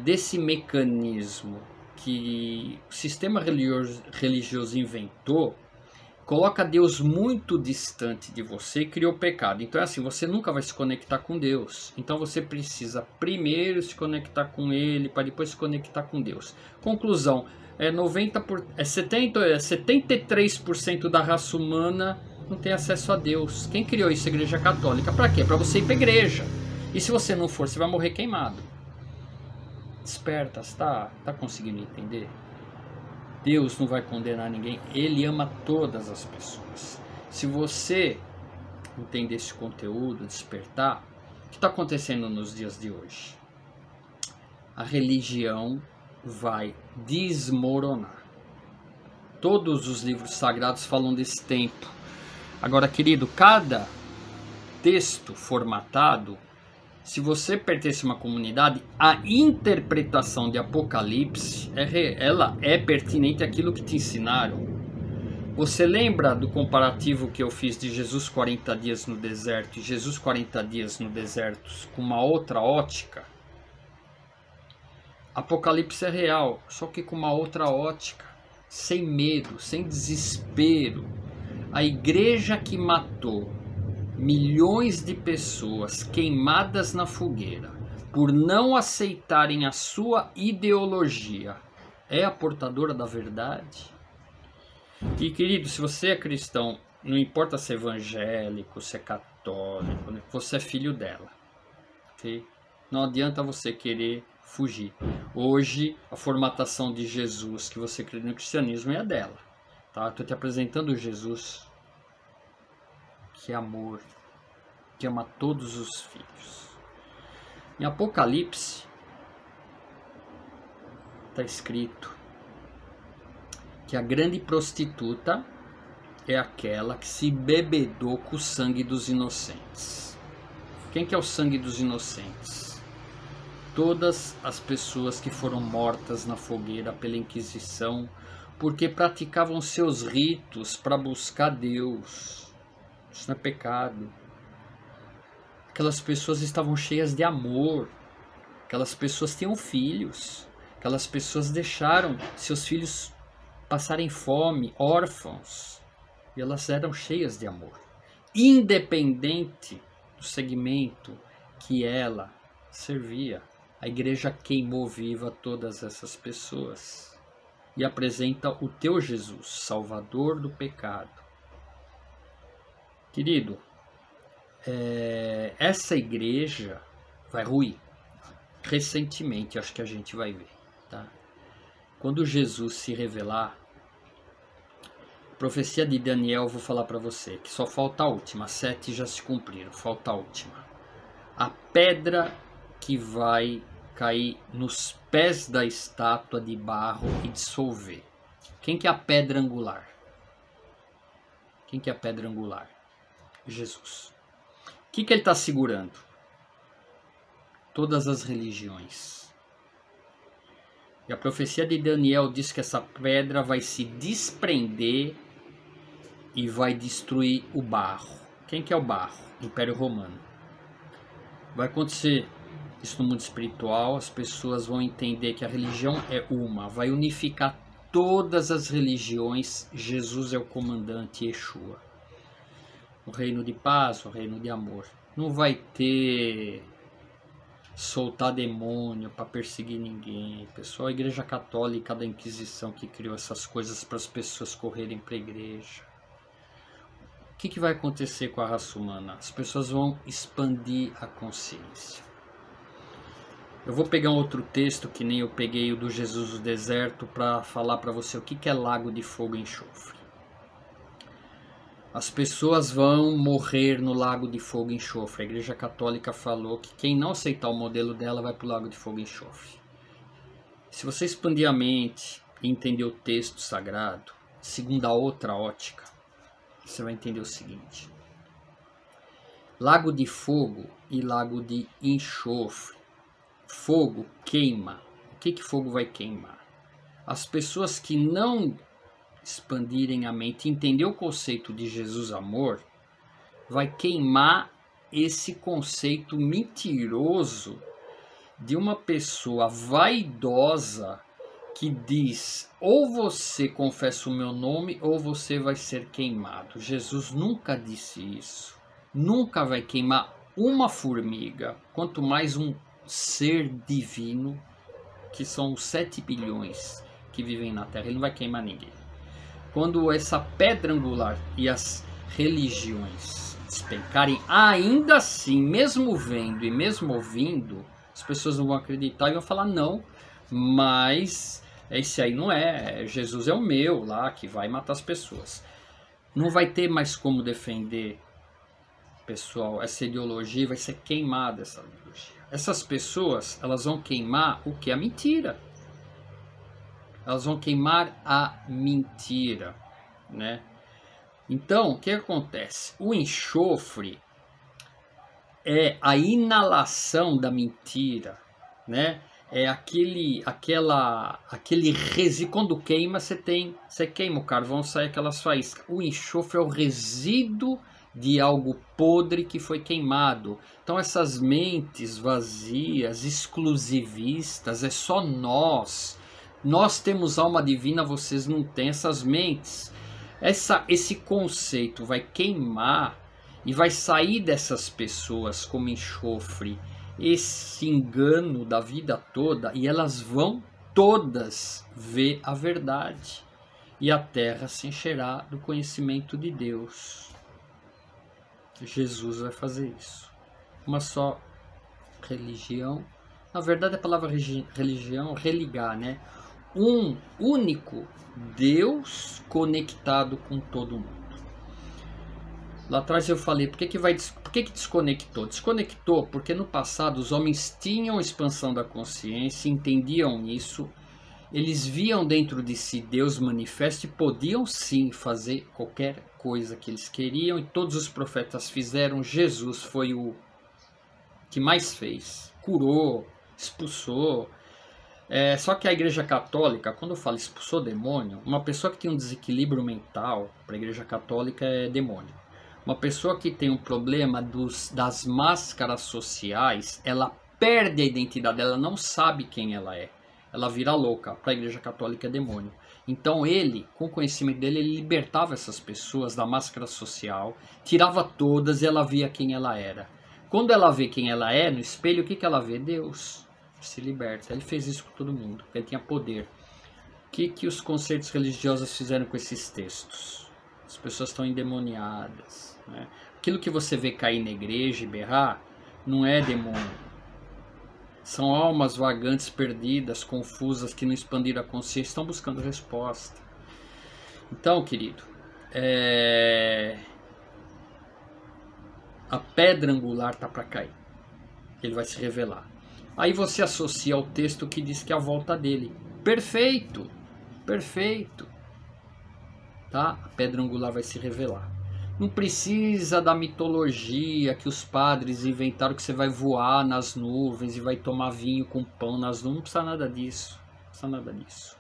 desse mecanismo que o sistema religioso inventou, coloca Deus muito distante de você e criou pecado. Então é assim, você nunca vai se conectar com Deus. Então você precisa primeiro se conectar com Ele, para depois se conectar com Deus. Conclusão, 73% da raça humana não tem acesso a Deus. Quem criou isso? A Igreja Católica. Para quê? Para você ir para a igreja. E se você não for, você vai morrer queimado. Desperta, tá conseguindo entender? Deus não vai condenar ninguém, Ele ama todas as pessoas. Se você entender esse conteúdo, despertar, o que está acontecendo nos dias de hoje? A religião vai desmoronar. Todos os livros sagrados falam desse tempo. Agora, querido, cada texto formatado, se você pertence a uma comunidade, a interpretação de Apocalipse, ela é pertinente àquilo que te ensinaram. Você lembra do comparativo que eu fiz de Jesus 40 dias no deserto e Jesus 40 dias no deserto com uma outra ótica? Apocalipse é real, só que com uma outra ótica, sem medo, sem desespero. A igreja que matou milhões de pessoas queimadas na fogueira por não aceitarem a sua ideologia é a portadora da verdade? E querido, se você é cristão, não importa se é evangélico, se é católico, né? Você é filho dela, okay? Não adianta você querer fugir. Hoje a formatação de Jesus que você crê no cristianismo é a dela, tá? Estou te apresentando Jesus que é amor, que ama todos os filhos. Em Apocalipse está escrito que a grande prostituta é aquela que se bebedou com o sangue dos inocentes. Quem que é o sangue dos inocentes? Todas as pessoas que foram mortas na fogueira pela Inquisição porque praticavam seus ritos para buscar Deus. Isso não é pecado. Aquelas pessoas estavam cheias de amor. Aquelas pessoas tinham filhos. Aquelas pessoas deixaram seus filhos passarem fome, órfãos. E elas eram cheias de amor. Independente do segmento que ela servia, a igreja queimou viva todas essas pessoas. E apresenta o teu Jesus, Salvador do pecado. Querido, essa igreja vai ruir. Recentemente, acho que a gente vai ver, tá? Quando Jesus se revelar, profecia de Daniel, vou falar para você, que só falta a última, 7 já se cumpriram, falta a última. A pedra que vai cair nos pés da estátua de barro e dissolver. Quem que é a pedra angular? Quem que é a pedra angular? Jesus. O que ele está segurando? Todas as religiões. E a profecia de Daniel diz que essa pedra vai se desprender e vai destruir o barro. Quem que é o barro? Império Romano. Vai acontecer isso no mundo espiritual, as pessoas vão entender que a religião é uma, vai unificar todas as religiões, Jesus é o comandante, Yeshua. O reino de paz, o reino de amor. Não vai ter soltar demônio para perseguir ninguém. Pessoal, a Igreja Católica da Inquisição que criou essas coisas para as pessoas correrem para a igreja. O que vai acontecer com a raça humana? As pessoas vão expandir a consciência. Eu vou pegar um outro texto que nem eu peguei o do Jesus do deserto para falar para você o que é lago de fogo e enxofre. As pessoas vão morrer no lago de fogo e enxofre. A Igreja Católica falou que quem não aceitar o modelo dela vai para o lago de fogo e enxofre. Se você expandir a mente e entender o texto sagrado, segundo a outra ótica, você vai entender o seguinte: lago de fogo e lago de enxofre. Fogo queima. O que fogo vai queimar? As pessoas que não expandirem a mente e entender o conceito de Jesus amor, vai queimar esse conceito mentiroso de uma pessoa vaidosa que diz: ou você confessa o meu nome ou você vai ser queimado. Jesus nunca disse isso. Nunca vai queimar uma formiga, quanto mais um ser divino, que são os 7 bilhões que vivem na Terra. Ele não vai queimar ninguém. Quando essa pedra angular e as religiões despencarem, ainda assim, mesmo vendo e mesmo ouvindo, as pessoas não vão acreditar e vão falar: não, mas esse aí não é, Jesus é o meu lá que vai matar as pessoas. Não vai ter mais como defender, pessoal, essa ideologia, vai ser queimada essa ideologia. Essas pessoas, elas vão queimar o que? A mentira. Elas vão queimar a mentira, né? Então, o que acontece? O enxofre é a inalação da mentira, né? É aquele resíduo. Quando queima, você queima o carvão, sai aquelas faíscas. O enxofre é o resíduo de algo podre que foi queimado. Então essas mentes vazias, exclusivistas, é só nós temos alma divina, vocês não têm. Essas mentes, esse conceito vai queimar e vai sair dessas pessoas como enxofre esse engano da vida toda, e elas vão todas ver a verdade, e a terra se encherá do conhecimento de Deus. Jesus vai fazer isso. Uma só religião. Na verdade, a palavra religião, religar, né? Um único Deus conectado com todo mundo. Lá atrás eu falei, por que desconectou? Desconectou porque no passado os homens tinham expansão da consciência, entendiam isso, eles viam dentro de si Deus manifesto e podiam sim fazer qualquer coisa que eles queriam, e todos os profetas fizeram. Jesus foi o que mais fez, curou, expulsou. Só que a Igreja Católica, quando eu falo expulsou demônio, uma pessoa que tem um desequilíbrio mental, para a Igreja Católica é demônio. Uma pessoa que tem um problema das máscaras sociais, ela perde a identidade, ela não sabe quem ela é. Ela vira louca. Para a Igreja Católica é demônio. Então ele, com o conhecimento dele, ele libertava essas pessoas da máscara social, tirava todas e ela via quem ela era. Quando ela vê quem ela é no espelho, o que ela vê? Deus. Se liberta. Ele fez isso com todo mundo, ele tinha poder. O que os conceitos religiosos fizeram com esses textos? As pessoas estão endemoniadas, né? Aquilo que você vê cair na igreja e berrar não é demônio. São almas vagantes, perdidas, confusas, que não expandiram a consciência, estão buscando resposta. Então, querido, a pedra angular está para cair. Ele vai se revelar. Aí você associa ao texto que diz que é a volta dele. Perfeito! Perfeito! Tá? A pedra angular vai se revelar. Não precisa da mitologia que os padres inventaram, que você vai voar nas nuvens e vai tomar vinho com pão nas nuvens. Não precisa nada disso. Não precisa nada disso.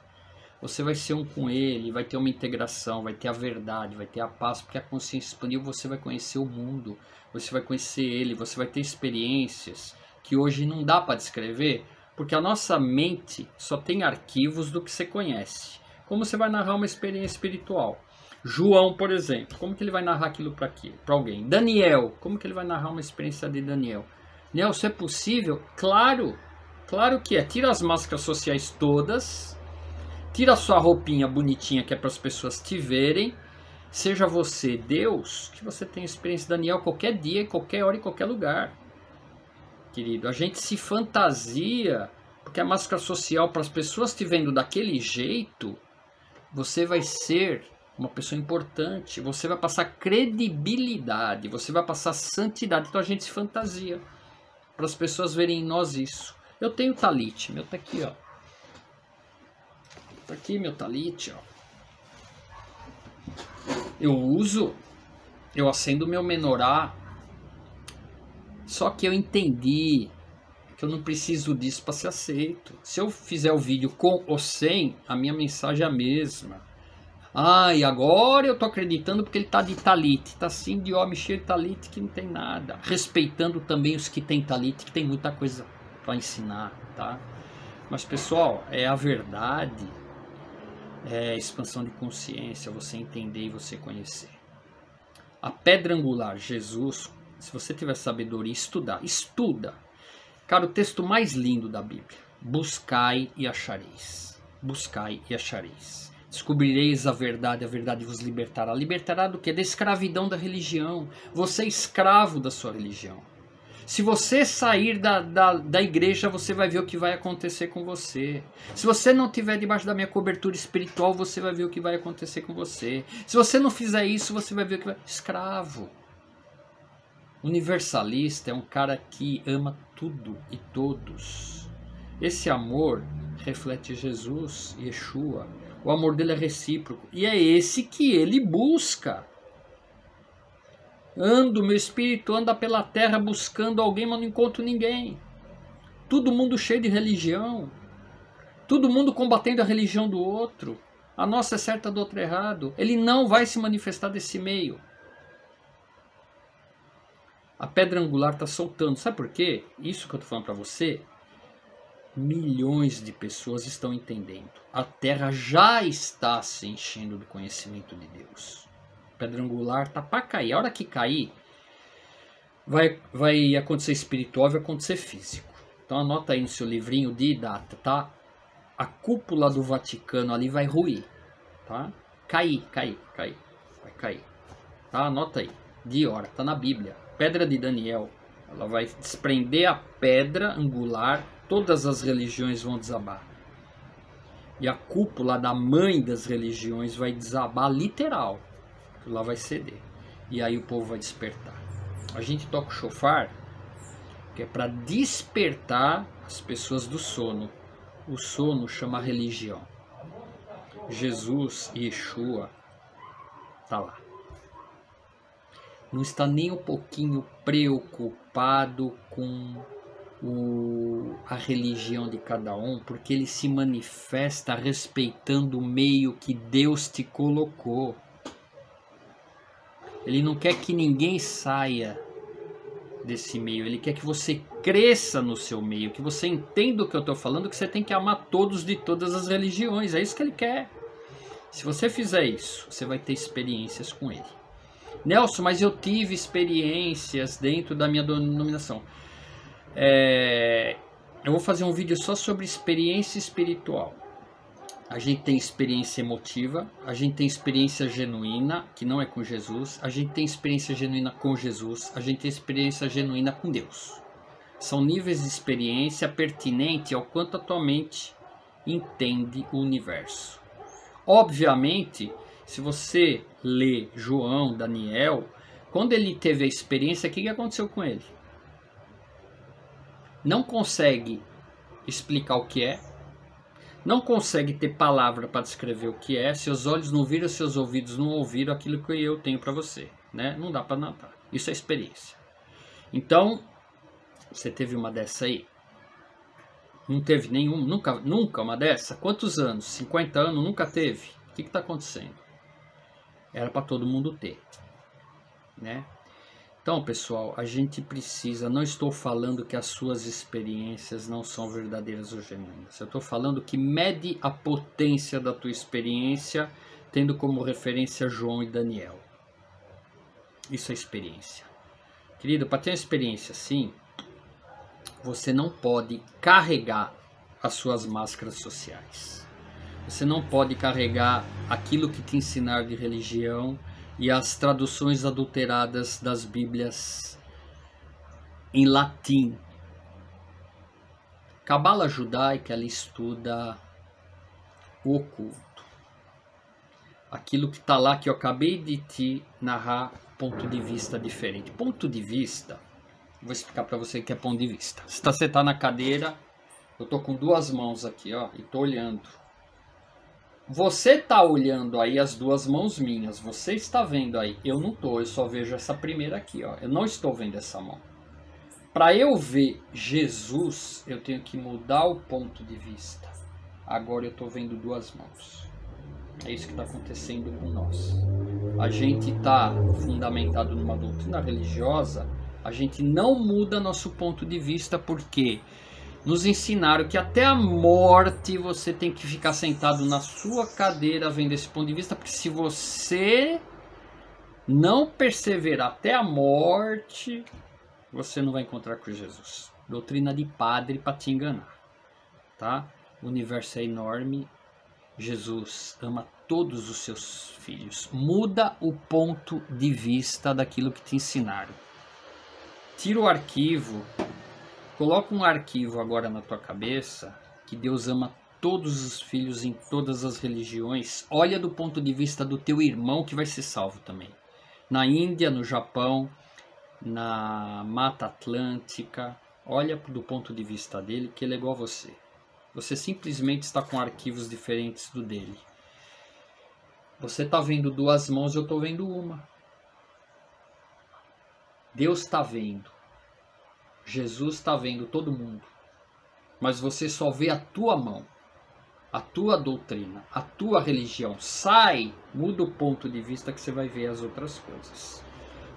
Você vai ser um com ele, vai ter uma integração, vai ter a verdade, vai ter a paz, porque a consciência expandiu, você vai conhecer o mundo, você vai conhecer ele, você vai ter experiências que hoje não dá para descrever, porque a nossa mente só tem arquivos do que você conhece. Como você vai narrar uma experiência espiritual? João, por exemplo, como que ele vai narrar aquilo para alguém? Daniel, como que ele vai narrar uma experiência de Daniel? Daniel, isso é possível? Claro, claro que é. Tira as máscaras sociais todas, tira a sua roupinha bonitinha que é para as pessoas te verem, seja você Deus, que você tem experiência de Daniel qualquer dia, qualquer hora e qualquer lugar. Querido, a gente se fantasia, porque a máscara social, para as pessoas te vendo daquele jeito, você vai ser uma pessoa importante, você vai passar credibilidade, você vai passar santidade. Então a gente se fantasia para as pessoas verem em nós isso. Eu tenho talit, meu tá aqui, ó. Tá aqui meu talit, ó. Eu uso, eu acendo meu menorá. Só que eu entendi que eu não preciso disso para ser aceito. Se eu fizer o vídeo com ou sem, a minha mensagem é a mesma. Ah, e agora eu tô acreditando porque ele tá de talit. Tá assim de homem cheio de talit que não tem nada. Respeitando também os que tem talit, que tem muita coisa para ensinar, tá? Mas pessoal, é a verdade. É expansão de consciência, você entender e você conhecer. A pedra angular, Jesus, se você tiver sabedoria, estuda. Cara, o texto mais lindo da Bíblia. Buscai e achareis. Buscai e achareis. Descobrireis a verdade vos libertará. Libertará do quê? Da escravidão da religião. Você é escravo da sua religião. Se você sair da igreja, você vai ver o que vai acontecer com você. Se você não estiver debaixo da minha cobertura espiritual, você vai ver o que vai acontecer com você. Se você não fizer isso, você vai ver o que vai... Escravo. Universalista é um cara que ama tudo e todos. Esse amor reflete Jesus, Yeshua. O amor dele é recíproco. E é esse que ele busca. Meu espírito anda pela terra buscando alguém, mas não encontro ninguém. Todo mundo cheio de religião. Todo mundo combatendo a religião do outro. A nossa é certa, do outro é errado. Ele não vai se manifestar desse meio. A pedra angular está soltando. Sabe por quê? Isso que eu estou falando para você, milhões de pessoas estão entendendo. A terra já está se enchendo do conhecimento de Deus. A pedra angular está para cair. A hora que cair, vai acontecer espiritual, vai acontecer físico. Então anota aí no seu livrinho de data, tá? A cúpula do Vaticano ali vai ruir, tá? Vai cair. Tá? Anota aí. De hora, tá na Bíblia. Pedra de Daniel, ela vai desprender a pedra angular, todas as religiões vão desabar. E a cúpula da mãe das religiões vai desabar literal. Lá vai ceder. E aí o povo vai despertar. A gente toca o shofar, que é para despertar as pessoas do sono. O sono chama religião. Jesus, Yeshua, tá lá. Não está nem um pouquinho preocupado com a religião de cada um, porque ele se manifesta respeitando o meio que Deus te colocou. Ele não quer que ninguém saia desse meio, ele quer que você cresça no seu meio, que você entenda o que eu estou falando, que você tem que amar todos de todas as religiões, é isso que ele quer. Se você fizer isso, você vai ter experiências com ele. Nelson, mas eu tive experiências dentro da minha denominação. Eu vou fazer um vídeo só sobre experiência espiritual. A gente tem experiência emotiva, a gente tem experiência genuína, que não é com Jesus, a gente tem experiência genuína com Jesus, a gente tem experiência genuína com Deus. São níveis de experiência pertinente ao quanto a tua mente entende o universo. Obviamente, se você lê João, Daniel, quando ele teve a experiência, o que aconteceu com ele? Não consegue explicar o que é, não consegue ter palavra para descrever o que é, seus olhos não viram, seus ouvidos não ouviram aquilo que eu tenho para você, né? Não dá para notar. Isso é experiência. Então, você teve uma dessa aí? Não teve nenhuma? Nunca uma dessa? Quantos anos? 50 anos? Nunca teve? O que está acontecendo? Era para todo mundo ter, né? Então, pessoal, a gente precisa... Não estou falando que as suas experiências não são verdadeiras ou genuínas. Eu estou falando que mede a potência da tua experiência, tendo como referência João e Daniel. Isso é experiência. Querido, para ter uma experiência assim, você não pode carregar as suas máscaras sociais. Você não pode carregar aquilo que te ensinaram de religião e as traduções adulteradas das Bíblias em latim. Cabala judaica, ela estuda o oculto. Aquilo que está lá, que eu acabei de te narrar, ponto de vista diferente. Ponto de vista, vou explicar para você o que é ponto de vista. Se você está na cadeira, eu estou com duas mãos aqui, ó, e estou olhando. Você está olhando aí as duas mãos minhas, você está vendo aí, eu não estou, eu só vejo essa primeira aqui, ó. Eu não estou vendo essa mão. Para eu ver Jesus, eu tenho que mudar o ponto de vista. Agora eu estou vendo duas mãos. É isso que está acontecendo com nós. A gente está fundamentado numa doutrina religiosa, a gente não muda nosso ponto de vista porque nos ensinaram que até a morte você tem que ficar sentado na sua cadeira vendo esse ponto de vista, porque se você não perseverar até a morte, você não vai encontrar com Jesus. Doutrina de padre para te enganar, tá? O universo é enorme, Jesus ama todos os seus filhos. Muda o ponto de vista daquilo que te ensinaram. Tira o arquivo, coloca um arquivo agora na tua cabeça, que Deus ama todos os filhos em todas as religiões. Olha do ponto de vista do teu irmão que vai ser salvo também. Na Índia, no Japão, na Mata Atlântica, olha do ponto de vista dele, que ele é igual a você. Você simplesmente está com arquivos diferentes do dele. Você está vendo duas mãos, eu estou vendo uma. Deus está vendo. Jesus está vendo todo mundo. Mas você só vê a tua mão, a tua doutrina, a tua religião. Sai, muda o ponto de vista que você vai ver as outras coisas.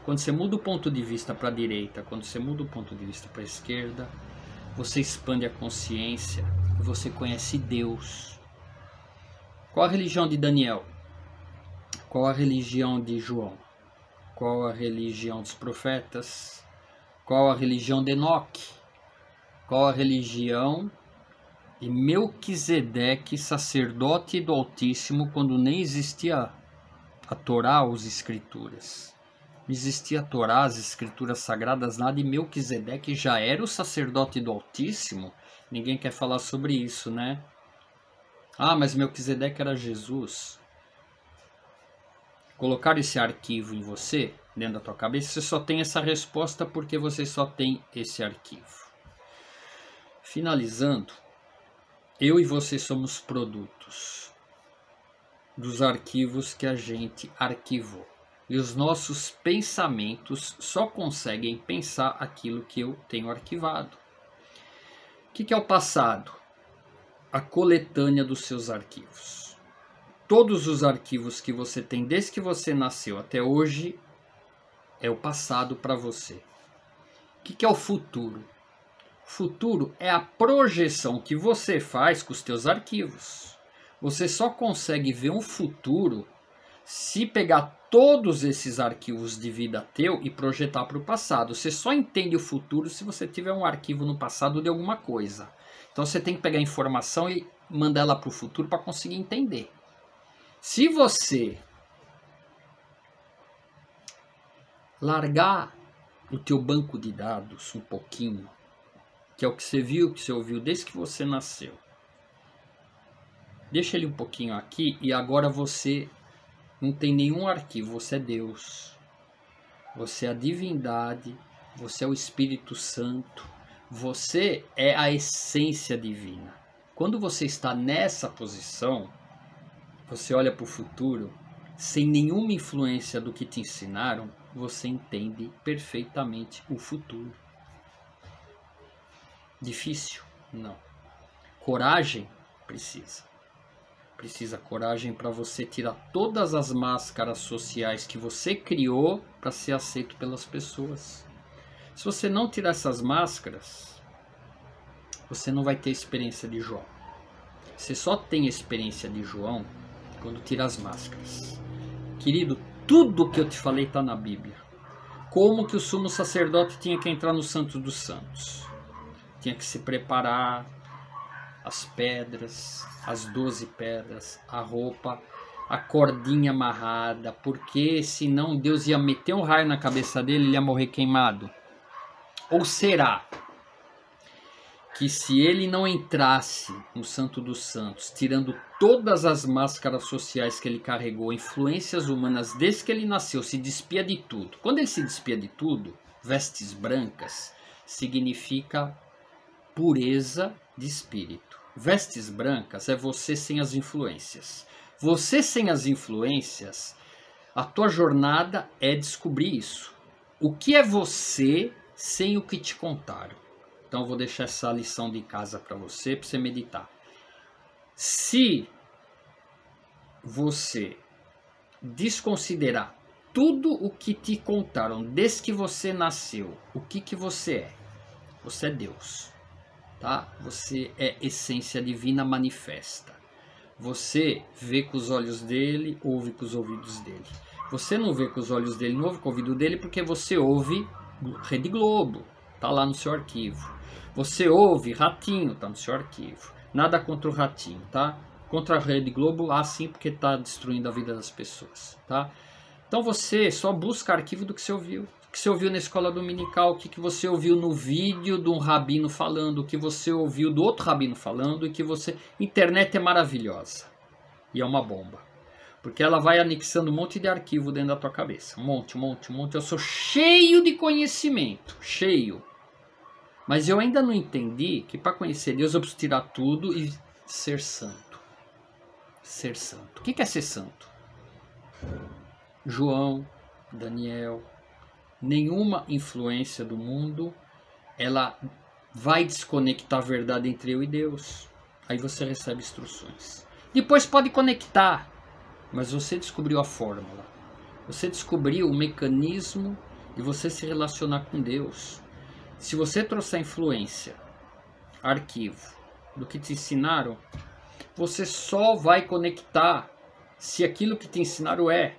Quando você muda o ponto de vista para a direita, quando você muda o ponto de vista para a esquerda, você expande a consciência e você conhece Deus. Qual a religião de Daniel? Qual a religião de João? Qual a religião dos profetas? Qual a religião de Enoque? Qual a religião de Melquisedeque, sacerdote do Altíssimo, quando nem existia a Torá ou as Escrituras? Não existia a Torá, as Escrituras Sagradas, nada, e Melquisedeque já era o sacerdote do Altíssimo? Ninguém quer falar sobre isso, né? Ah, mas Melquisedeque era Jesus. Colocar esse arquivo em você, dentro da tua cabeça, você só tem essa resposta porque você só tem esse arquivo. Finalizando, eu e você somos produtos dos arquivos que a gente arquivou. E os nossos pensamentos só conseguem pensar aquilo que eu tenho arquivado. O que é o passado? A coletânea dos seus arquivos. Todos os arquivos que você tem desde que você nasceu até hoje é o passado para você. O que é o futuro? O futuro é a projeção que você faz com os teus arquivos. Você só consegue ver um futuro se pegar todos esses arquivos de vida teu e projetar para o passado. Você só entende o futuro se você tiver um arquivo no passado de alguma coisa. Então você tem que pegar a informação e mandar ela para o futuro para conseguir entender. Se você largar o teu banco de dados um pouquinho, que é o que você viu, que você ouviu desde que você nasceu, deixa ele um pouquinho aqui e agora você não tem nenhum arquivo, você é Deus, você é a divindade, você é o Espírito Santo, você é a essência divina. Quando você está nessa posição, você olha para o futuro, sem nenhuma influência do que te ensinaram, você entende perfeitamente o futuro. Difícil? Não. Coragem? Precisa. Precisa coragem para você tirar todas as máscaras sociais que você criou para ser aceito pelas pessoas. Se você não tirar essas máscaras, você não vai ter experiência de João. Você só tem experiência de João quando tira as máscaras. Querido, tudo que eu te falei está na Bíblia. Como que o sumo sacerdote tinha que entrar no Santo dos Santos? Tinha que se preparar, as pedras, as 12 pedras, a roupa, a cordinha amarrada, porque senão Deus ia meter um raio na cabeça dele e ele ia morrer queimado. Ou será que se ele não entrasse no Santo dos Santos, tirando todas as máscaras sociais que ele carregou, influências humanas desde que ele nasceu, se despia de tudo. Quando ele se despia de tudo, vestes brancas, significa pureza de espírito. Vestes brancas é você sem as influências. Você sem as influências, a tua jornada é descobrir isso. O que é você sem o que te contaram? Então eu vou deixar essa lição de casa para você meditar. Se você desconsiderar tudo o que te contaram desde que você nasceu, o que você é? Você é Deus, tá? Você é essência divina manifesta. Você vê com os olhos dele, ouve com os ouvidos dele. Você não vê com os olhos dele, não ouve com o ouvido dele, porque você ouve Rede Globo, tá lá no seu arquivo. Você ouve Ratinho, tá no seu arquivo. Nada contra o Ratinho, tá? Contra a Rede Globo, sim, porque tá destruindo a vida das pessoas, tá? Então você só busca arquivo do que você ouviu. O que você ouviu na escola dominical, o que você ouviu no vídeo de um rabino falando, o que você ouviu do outro rabino falando, e que você... Internet é maravilhosa. E é uma bomba. Porque ela vai anexando um monte de arquivo dentro da tua cabeça. Um monte. Eu sou cheio de conhecimento. Cheio. Mas eu ainda não entendi que para conhecer Deus eu preciso tirar tudo e ser santo. Ser santo. O que é ser santo? João, Daniel, nenhuma influência do mundo, ela vai desconectar a verdade entre eu e Deus. Aí você recebe instruções. Depois pode conectar, mas você descobriu a fórmula. Você descobriu o mecanismo de você se relacionar com Deus. Se você trouxer influência, arquivo, do que te ensinaram, você só vai conectar se aquilo que te ensinaram é.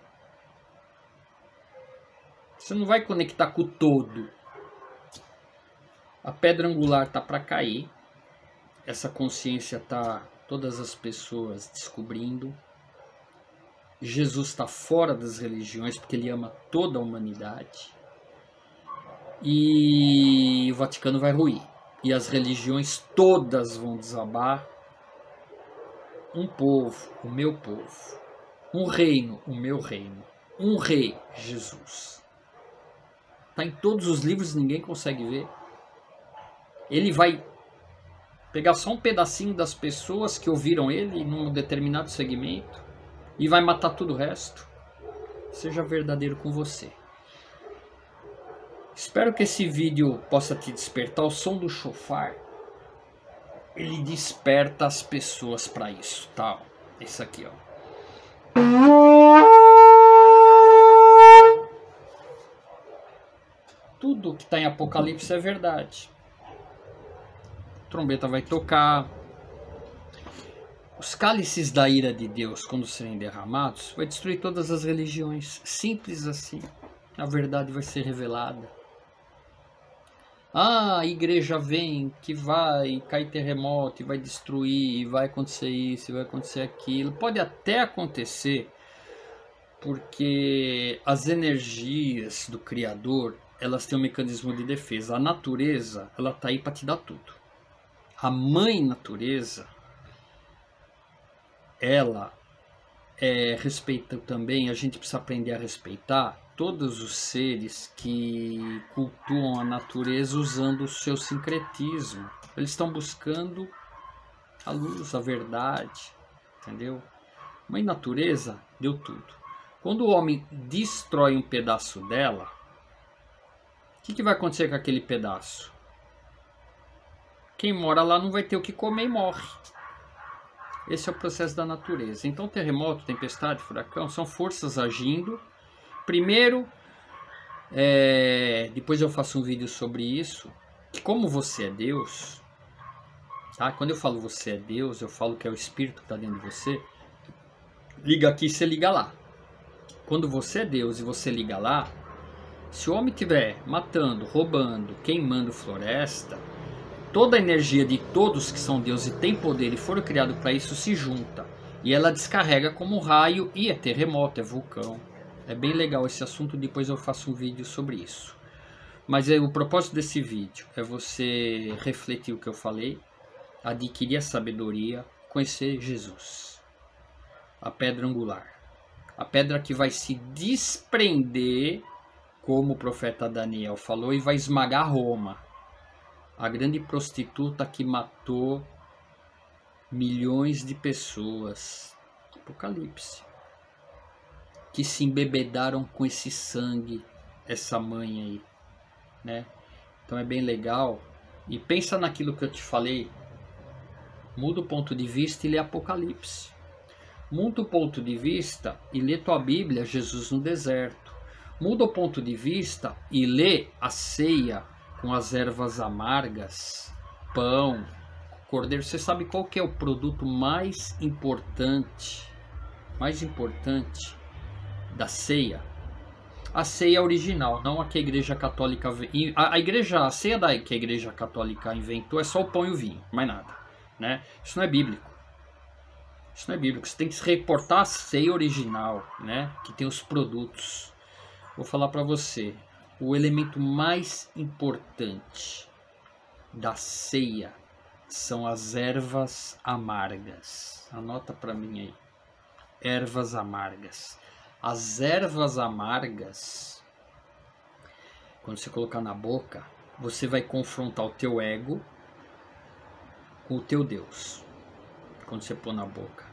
Você não vai conectar com o todo. A pedra angular está para cair. Essa consciência está todas as pessoas descobrindo. Jesus está fora das religiões porque ele ama toda a humanidade. E o Vaticano vai ruir. E as religiões todas vão desabar. Um povo, o meu povo. Um reino, o meu reino. Um rei, Jesus. Está em todos os livros, ninguém consegue ver. Ele vai pegar só um pedacinho das pessoas que ouviram ele num determinado segmento e vai matar todo o resto. Seja verdadeiro com você. Espero que esse vídeo possa te despertar. O som do chofar, ele desperta as pessoas para isso, tá? Esse aqui, ó. Tudo que está em Apocalipse é verdade. A trombeta vai tocar. Os cálices da ira de Deus, quando serem derramados, vai destruir todas as religiões. Simples assim. A verdade vai ser revelada. A igreja vem, que vai cair terremoto, e vai destruir, e vai acontecer isso, e vai acontecer aquilo. Pode até acontecer, porque as energias do Criador, elas têm um mecanismo de defesa. A natureza, ela está aí para te dar tudo. A mãe natureza, ela respeita também, a gente precisa aprender a respeitar todos os seres que cultuam a natureza usando o seu sincretismo. Eles estão buscando a luz, a verdade, entendeu? Mãe natureza deu tudo. Quando o homem destrói um pedaço dela, o que vai acontecer com aquele pedaço? Quem mora lá não vai ter o que comer e morre. Esse é o processo da natureza. Então terremoto, tempestade, furacão são forças agindo. Primeiro, depois eu faço um vídeo sobre isso, que como você é Deus, tá? Quando eu falo você é Deus, eu falo que é o Espírito que está dentro de você. Liga aqui, você liga lá. Quando você é Deus e você liga lá, se o homem estiver matando, roubando, queimando floresta, toda a energia de todos que são Deus e têm poder e foram criados para isso se junta. E ela descarrega como raio e é terremoto, é vulcão. É bem legal esse assunto, depois eu faço um vídeo sobre isso. Mas o propósito desse vídeo é você refletir o que eu falei, adquirir a sabedoria, conhecer Jesus. A pedra angular. A pedra que vai se desprender, como o profeta Daniel falou, e vai esmagar Roma. A grande prostituta que matou milhões de pessoas, Apocalipse, que se embebedaram com esse sangue, essa mãe aí, né? Então é bem legal. E pensa naquilo que eu te falei, muda o ponto de vista e lê Apocalipse. Muda o ponto de vista e lê tua Bíblia, Jesus no deserto. Muda o ponto de vista e lê a ceia com as ervas amargas, pão, cordeiro. Você sabe qual que é o produto mais importante da ceia? A ceia original, não a que a Igreja Católica... A ceia que a Igreja Católica inventou é só o pão e o vinho, mais nada, né? Isso não é bíblico. Isso não é bíblico. Você tem que se reportar a ceia original, né? Que tem os produtos. Vou falar para você. O elemento mais importante da ceia são as ervas amargas. Anota para mim aí. Ervas amargas. As ervas amargas, quando você colocar na boca, você vai confrontar o teu ego com o teu Deus. Quando você pôr na boca.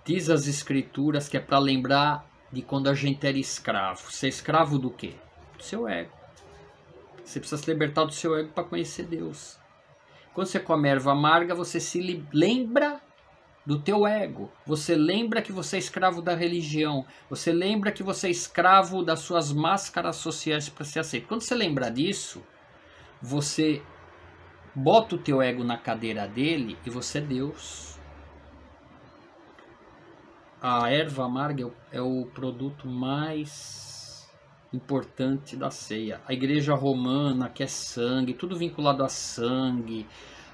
Diz as escrituras que é para lembrar de quando a gente era escravo. Você é escravo do quê? Do seu ego. Você precisa se libertar do seu ego para conhecer Deus. Quando você come erva amarga, você se lembra do teu ego. Você lembra que você é escravo da religião. Você lembra que você é escravo das suas máscaras sociais para ser aceito. Quando você lembra disso, você bota o teu ego na cadeira dele e você é Deus. A erva amarga é o produto mais importante da ceia. A igreja romana quer sangue, tudo vinculado a sangue,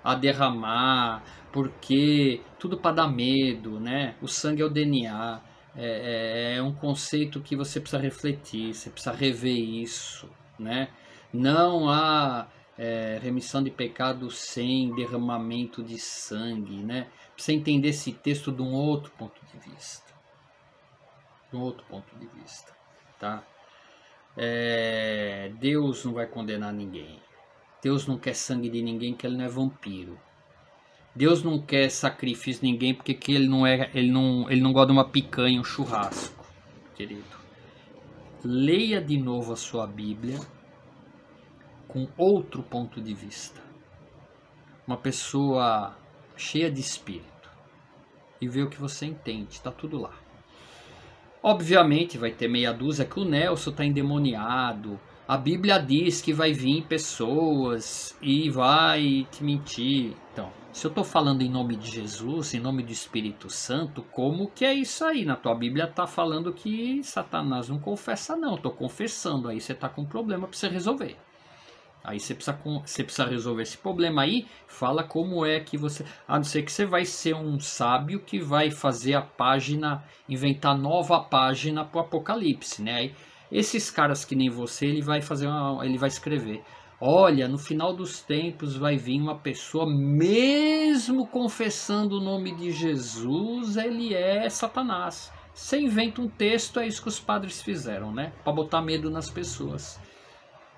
a derramar, porque tudo para dar medo, né? O sangue é o DNA, é um conceito que você precisa refletir, você precisa rever isso, né? Não há remissão de pecado sem derramamento de sangue, né? Precisa entender esse texto de um outro ponto de vista. De um outro ponto de vista, tá? Deus não vai condenar ninguém. Deus não quer sangue de ninguém, que ele não é vampiro. Deus não quer sacrifício de ninguém, porque ele não gosta de uma picanha, um churrasco, querido. Leia de novo a sua Bíblia com outro ponto de vista. Uma pessoa cheia de espírito. E vê o que você entende, está tudo lá. Obviamente vai ter meia dúzia que o Nelson está endemoniado. A Bíblia diz que vai vir pessoas e vai te mentir. Então, se eu estou falando em nome de Jesus, em nome do Espírito Santo, como que é isso aí? Na tua Bíblia está falando que Satanás não confessa não. Estou confessando, aí você está com um problema para você resolver. Aí você precisa resolver esse problema aí, fala como é que você... A não ser que você vai ser um sábio que vai fazer a página, inventar nova página para o Apocalipse, né? Aí, esses caras que nem você, ele vai escrever: olha, no final dos tempos vai vir uma pessoa, mesmo confessando o nome de Jesus, ele é Satanás. Você inventa um texto, é isso que os padres fizeram, né? Para botar medo nas pessoas.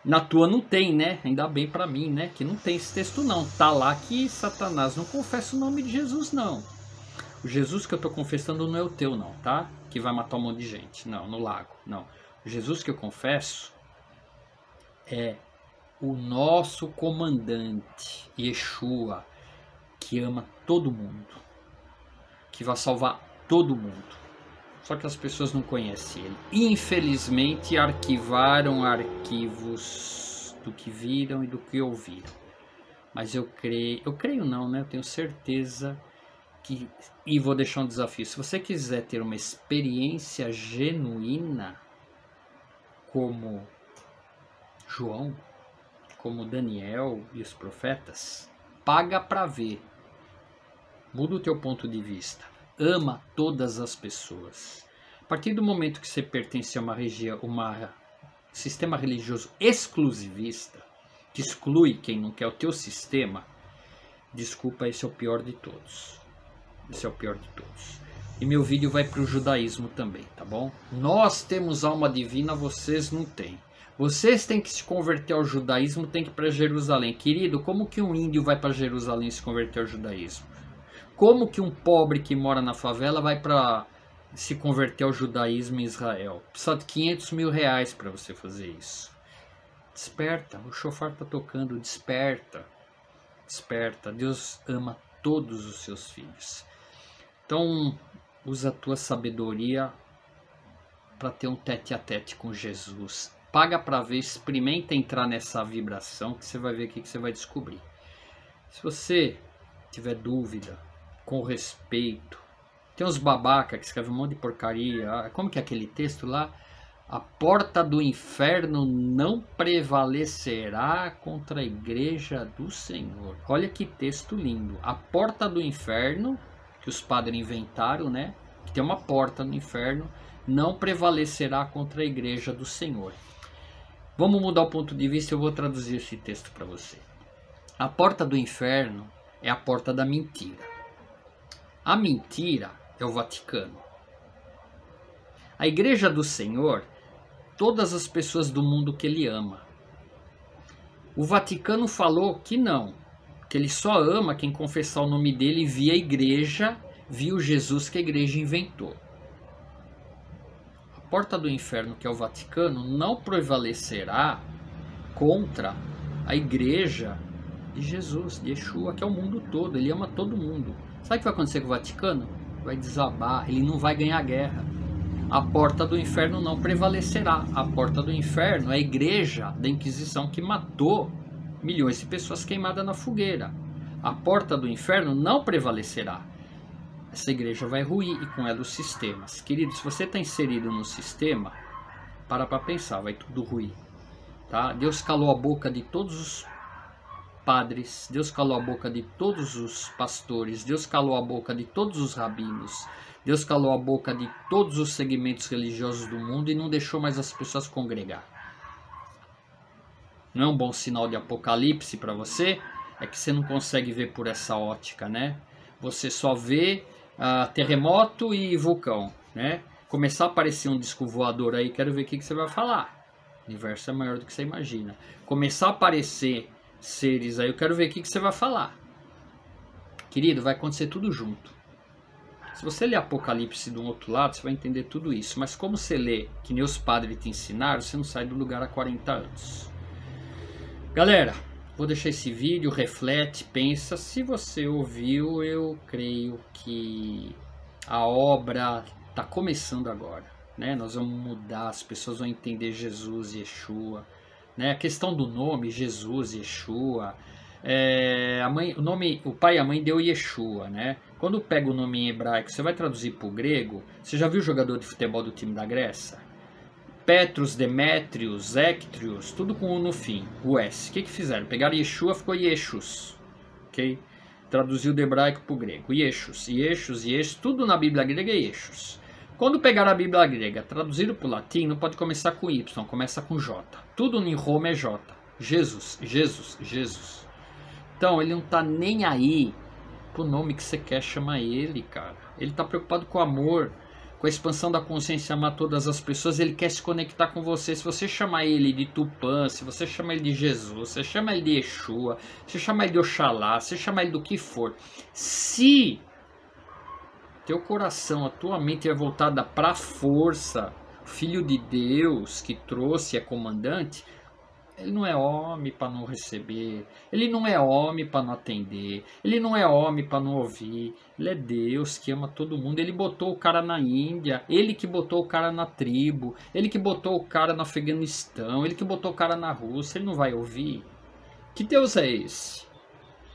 Na tua não tem, né? Ainda bem para mim, né? Que não tem esse texto não. Tá lá que Satanás não confessa o nome de Jesus, não. O Jesus que eu tô confessando não é o teu, não, tá? Que vai matar um monte de gente. Não, no lago, não. O Jesus que eu confesso é o nosso comandante, Yeshua, que ama todo mundo, que vai salvar todo mundo. Só que as pessoas não conhecem ele. Infelizmente arquivaram arquivos do que viram e do que ouviram. Mas eu creio não, né? Eu tenho certeza que... E vou deixar um desafio. Se você quiser ter uma experiência genuína, como João, como Daniel e os profetas, paga para ver. Muda o teu ponto de vista. Ama todas as pessoas. A partir do momento que você pertence a uma sistema religioso exclusivista, que exclui quem não quer o teu sistema, desculpa, esse é o pior de todos. Esse é o pior de todos. E meu vídeo vai para o judaísmo também, tá bom? Nós temos alma divina, vocês não têm. Vocês têm que se converter ao judaísmo, têm que ir para Jerusalém. Querido, como que um índio vai para Jerusalém se converter ao judaísmo? Como que um pobre que mora na favela vai para se converter ao judaísmo em Israel? Precisa de 500 mil reais para você fazer isso. Desperta, o shofar está tocando, desperta. Desperta, Deus ama todos os seus filhos. Então, usa a tua sabedoria para ter um tete-a-tete com Jesus. Paga para ver, experimenta entrar nessa vibração que você vai ver o que você vai descobrir. Se você tiver dúvida, com respeito, tem uns babaca que escrevem um monte de porcaria. Como que é aquele texto lá? A porta do inferno não prevalecerá contra a igreja do Senhor. Olha que texto lindo. A porta do inferno, que os padres inventaram, né? Que tem uma porta no inferno, não prevalecerá contra a igreja do Senhor. Vamos mudar o ponto de vista, eu vou traduzir esse texto para você. A porta do inferno é a porta da mentira. A mentira é o Vaticano. A igreja do Senhor, todas as pessoas do mundo que ele ama. O Vaticano falou que não, que ele só ama quem confessar o nome dele via igreja, via o Jesus que a igreja inventou. A porta do inferno, que é o Vaticano, não prevalecerá contra a igreja de Jesus, de Yeshua, que é o mundo todo, ele ama todo mundo. Sabe o que vai acontecer com o Vaticano? Vai desabar, ele não vai ganhar guerra. A porta do inferno não prevalecerá. A porta do inferno é a igreja da Inquisição que matou milhões de pessoas queimadas na fogueira. A porta do inferno não prevalecerá. Essa igreja vai ruir e com ela os sistemas. Querido, se você está inserido no sistema, para pensar, vai tudo ruir. Tá? Deus calou a boca de todos os padres, Deus calou a boca de todos os pastores, Deus calou a boca de todos os rabinos, Deus calou a boca de todos os segmentos religiosos do mundo e não deixou mais as pessoas congregar. Não é um bom sinal de apocalipse para você? É que você não consegue ver por essa ótica, né? Você só vê terremoto e vulcão, né? Começar a aparecer um disco voador aí, quero ver o que você vai falar. O universo é maior do que você imagina. Começar a aparecer seres aí, eu quero ver o que você vai falar. Querido, vai acontecer tudo junto. Se você ler Apocalipse do outro lado, você vai entender tudo isso. Mas como você lê, que nem os padres te ensinaram, você não sai do lugar há 40 anos. Galera, vou deixar esse vídeo, reflete, pensa. Se você ouviu, eu creio que a obra está começando agora. Né? Nós vamos mudar, as pessoas vão entender Jesus e Yeshua. Né? A questão do nome, Jesus, Yeshua... o pai e a mãe deu Yeshua, né? Quando pega o nome em hebraico, você vai traduzir para o grego. Você já viu o jogador de futebol do time da Grécia? Petrus, Demétrios, Ectrios, tudo com U no fim, o S. O que fizeram? Pegaram Yeshua, ficou Yeshus, ok? Traduziu do hebraico para o grego, Yeshus, Yeshus, Yeshus, tudo na Bíblia grega é Yeshus. Quando pegaram a Bíblia grega, traduziram para o latim, não pode começar com Y, começa com J. Tudo em Roma é J. Jesus, Jesus, Jesus. Então, ele não tá nem aí pro nome que você quer chamar ele, cara. Ele tá preocupado com o amor, com a expansão da consciência, amar todas as pessoas. Ele quer se conectar com você. Se você chamar ele de Tupã, se você chamar ele de Jesus, se você chamar ele de Yeshua, se você chamar ele de Oxalá, se você chamar ele do que for. Se teu coração, a tua mente é voltada pra força, Filho de Deus que trouxe, é comandante... Ele não é homem para não receber, ele não é homem para não atender, ele não é homem para não ouvir, ele é Deus que ama todo mundo. Ele botou o cara na Índia, ele que botou o cara na tribo, ele que botou o cara no Afeganistão, ele que botou o cara na Rússia, ele não vai ouvir? Que Deus é esse?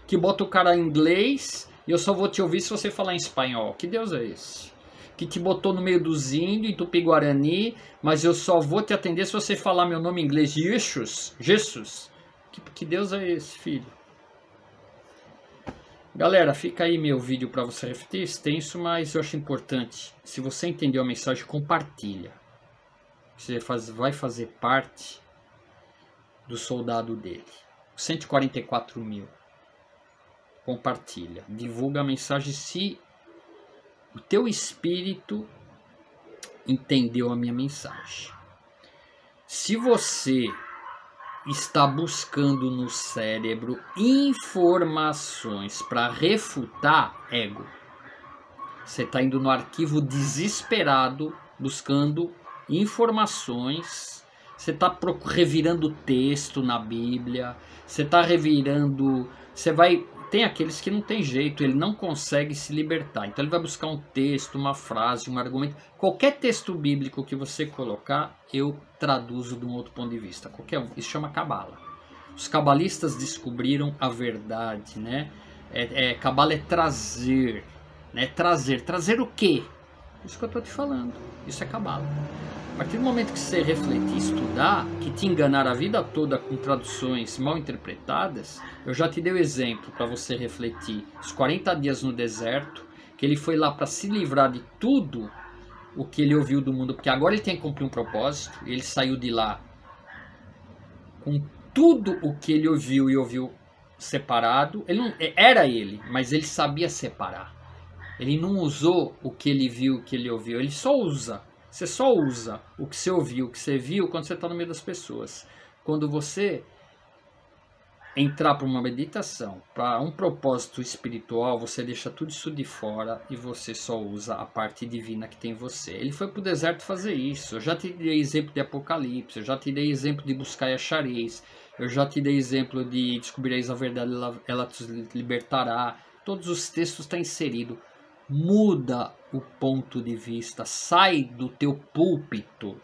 Que bota o cara em inglês e eu só vou te ouvir se você falar em espanhol. Que Deus é esse? Que te botou no meio dos índios, em Tupi-Guarani, mas eu só vou te atender se você falar meu nome em inglês, Jesus, Jesus. Que Deus é esse, filho? Galera, fica aí meu vídeo para você refletir, extenso, mas eu acho importante. Se você entendeu a mensagem, compartilha. Você vai fazer parte do soldado dele. 144 mil. Compartilha. Divulga a mensagem se... o teu espírito entendeu a minha mensagem. Se você está buscando no cérebro informações para refutar, ego. Você está indo no arquivo desesperado, buscando informações. Você está revirando texto na Bíblia. Você está revirando... Tem aqueles que não tem jeito, ele não consegue se libertar. Então ele vai buscar um texto, uma frase, um argumento. Qualquer texto bíblico que você colocar, eu traduzo de um outro ponto de vista. Qualquer um. Isso chama cabala. Os cabalistas descobriram a verdade, né? Cabala é trazer. Né? Trazer o quê? Isso que eu estou te falando. Isso é cabala. A partir do momento que você refletir, estudar, que te enganaram a vida toda com traduções mal interpretadas, eu já te dei o exemplo para você refletir. Os 40 dias no deserto, que ele foi lá para se livrar de tudo o que ele ouviu do mundo, porque agora ele tem que cumprir um propósito, e ele saiu de lá com tudo o que ele ouviu e ouviu separado. Ele não, era ele, mas ele sabia separar. Ele não usou o que ele viu, o que ele ouviu, ele só usa. Você só usa o que você ouviu, o que você viu quando você está no meio das pessoas. Quando você entrar para uma meditação, para um propósito espiritual, você deixa tudo isso de fora e você só usa a parte divina que tem em você. Ele foi para o deserto fazer isso. Eu já te dei exemplo de Apocalipse, eu já te dei exemplo de buscar e achareis, eu já te dei exemplo de descobrireis a verdade, ela te libertará. Todos os textos estão inseridos. Muda o ponto de vista, sai do teu púlpito,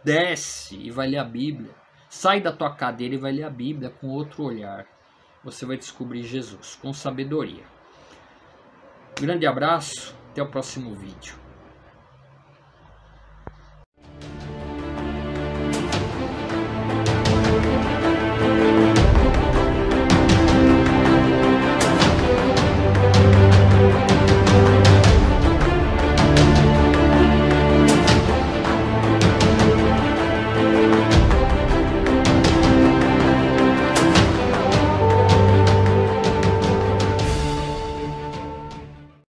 desce e vai ler a Bíblia, sai da tua cadeira e vai ler a Bíblia com outro olhar. Você vai descobrir Jesus com sabedoria. Grande abraço, até o próximo vídeo.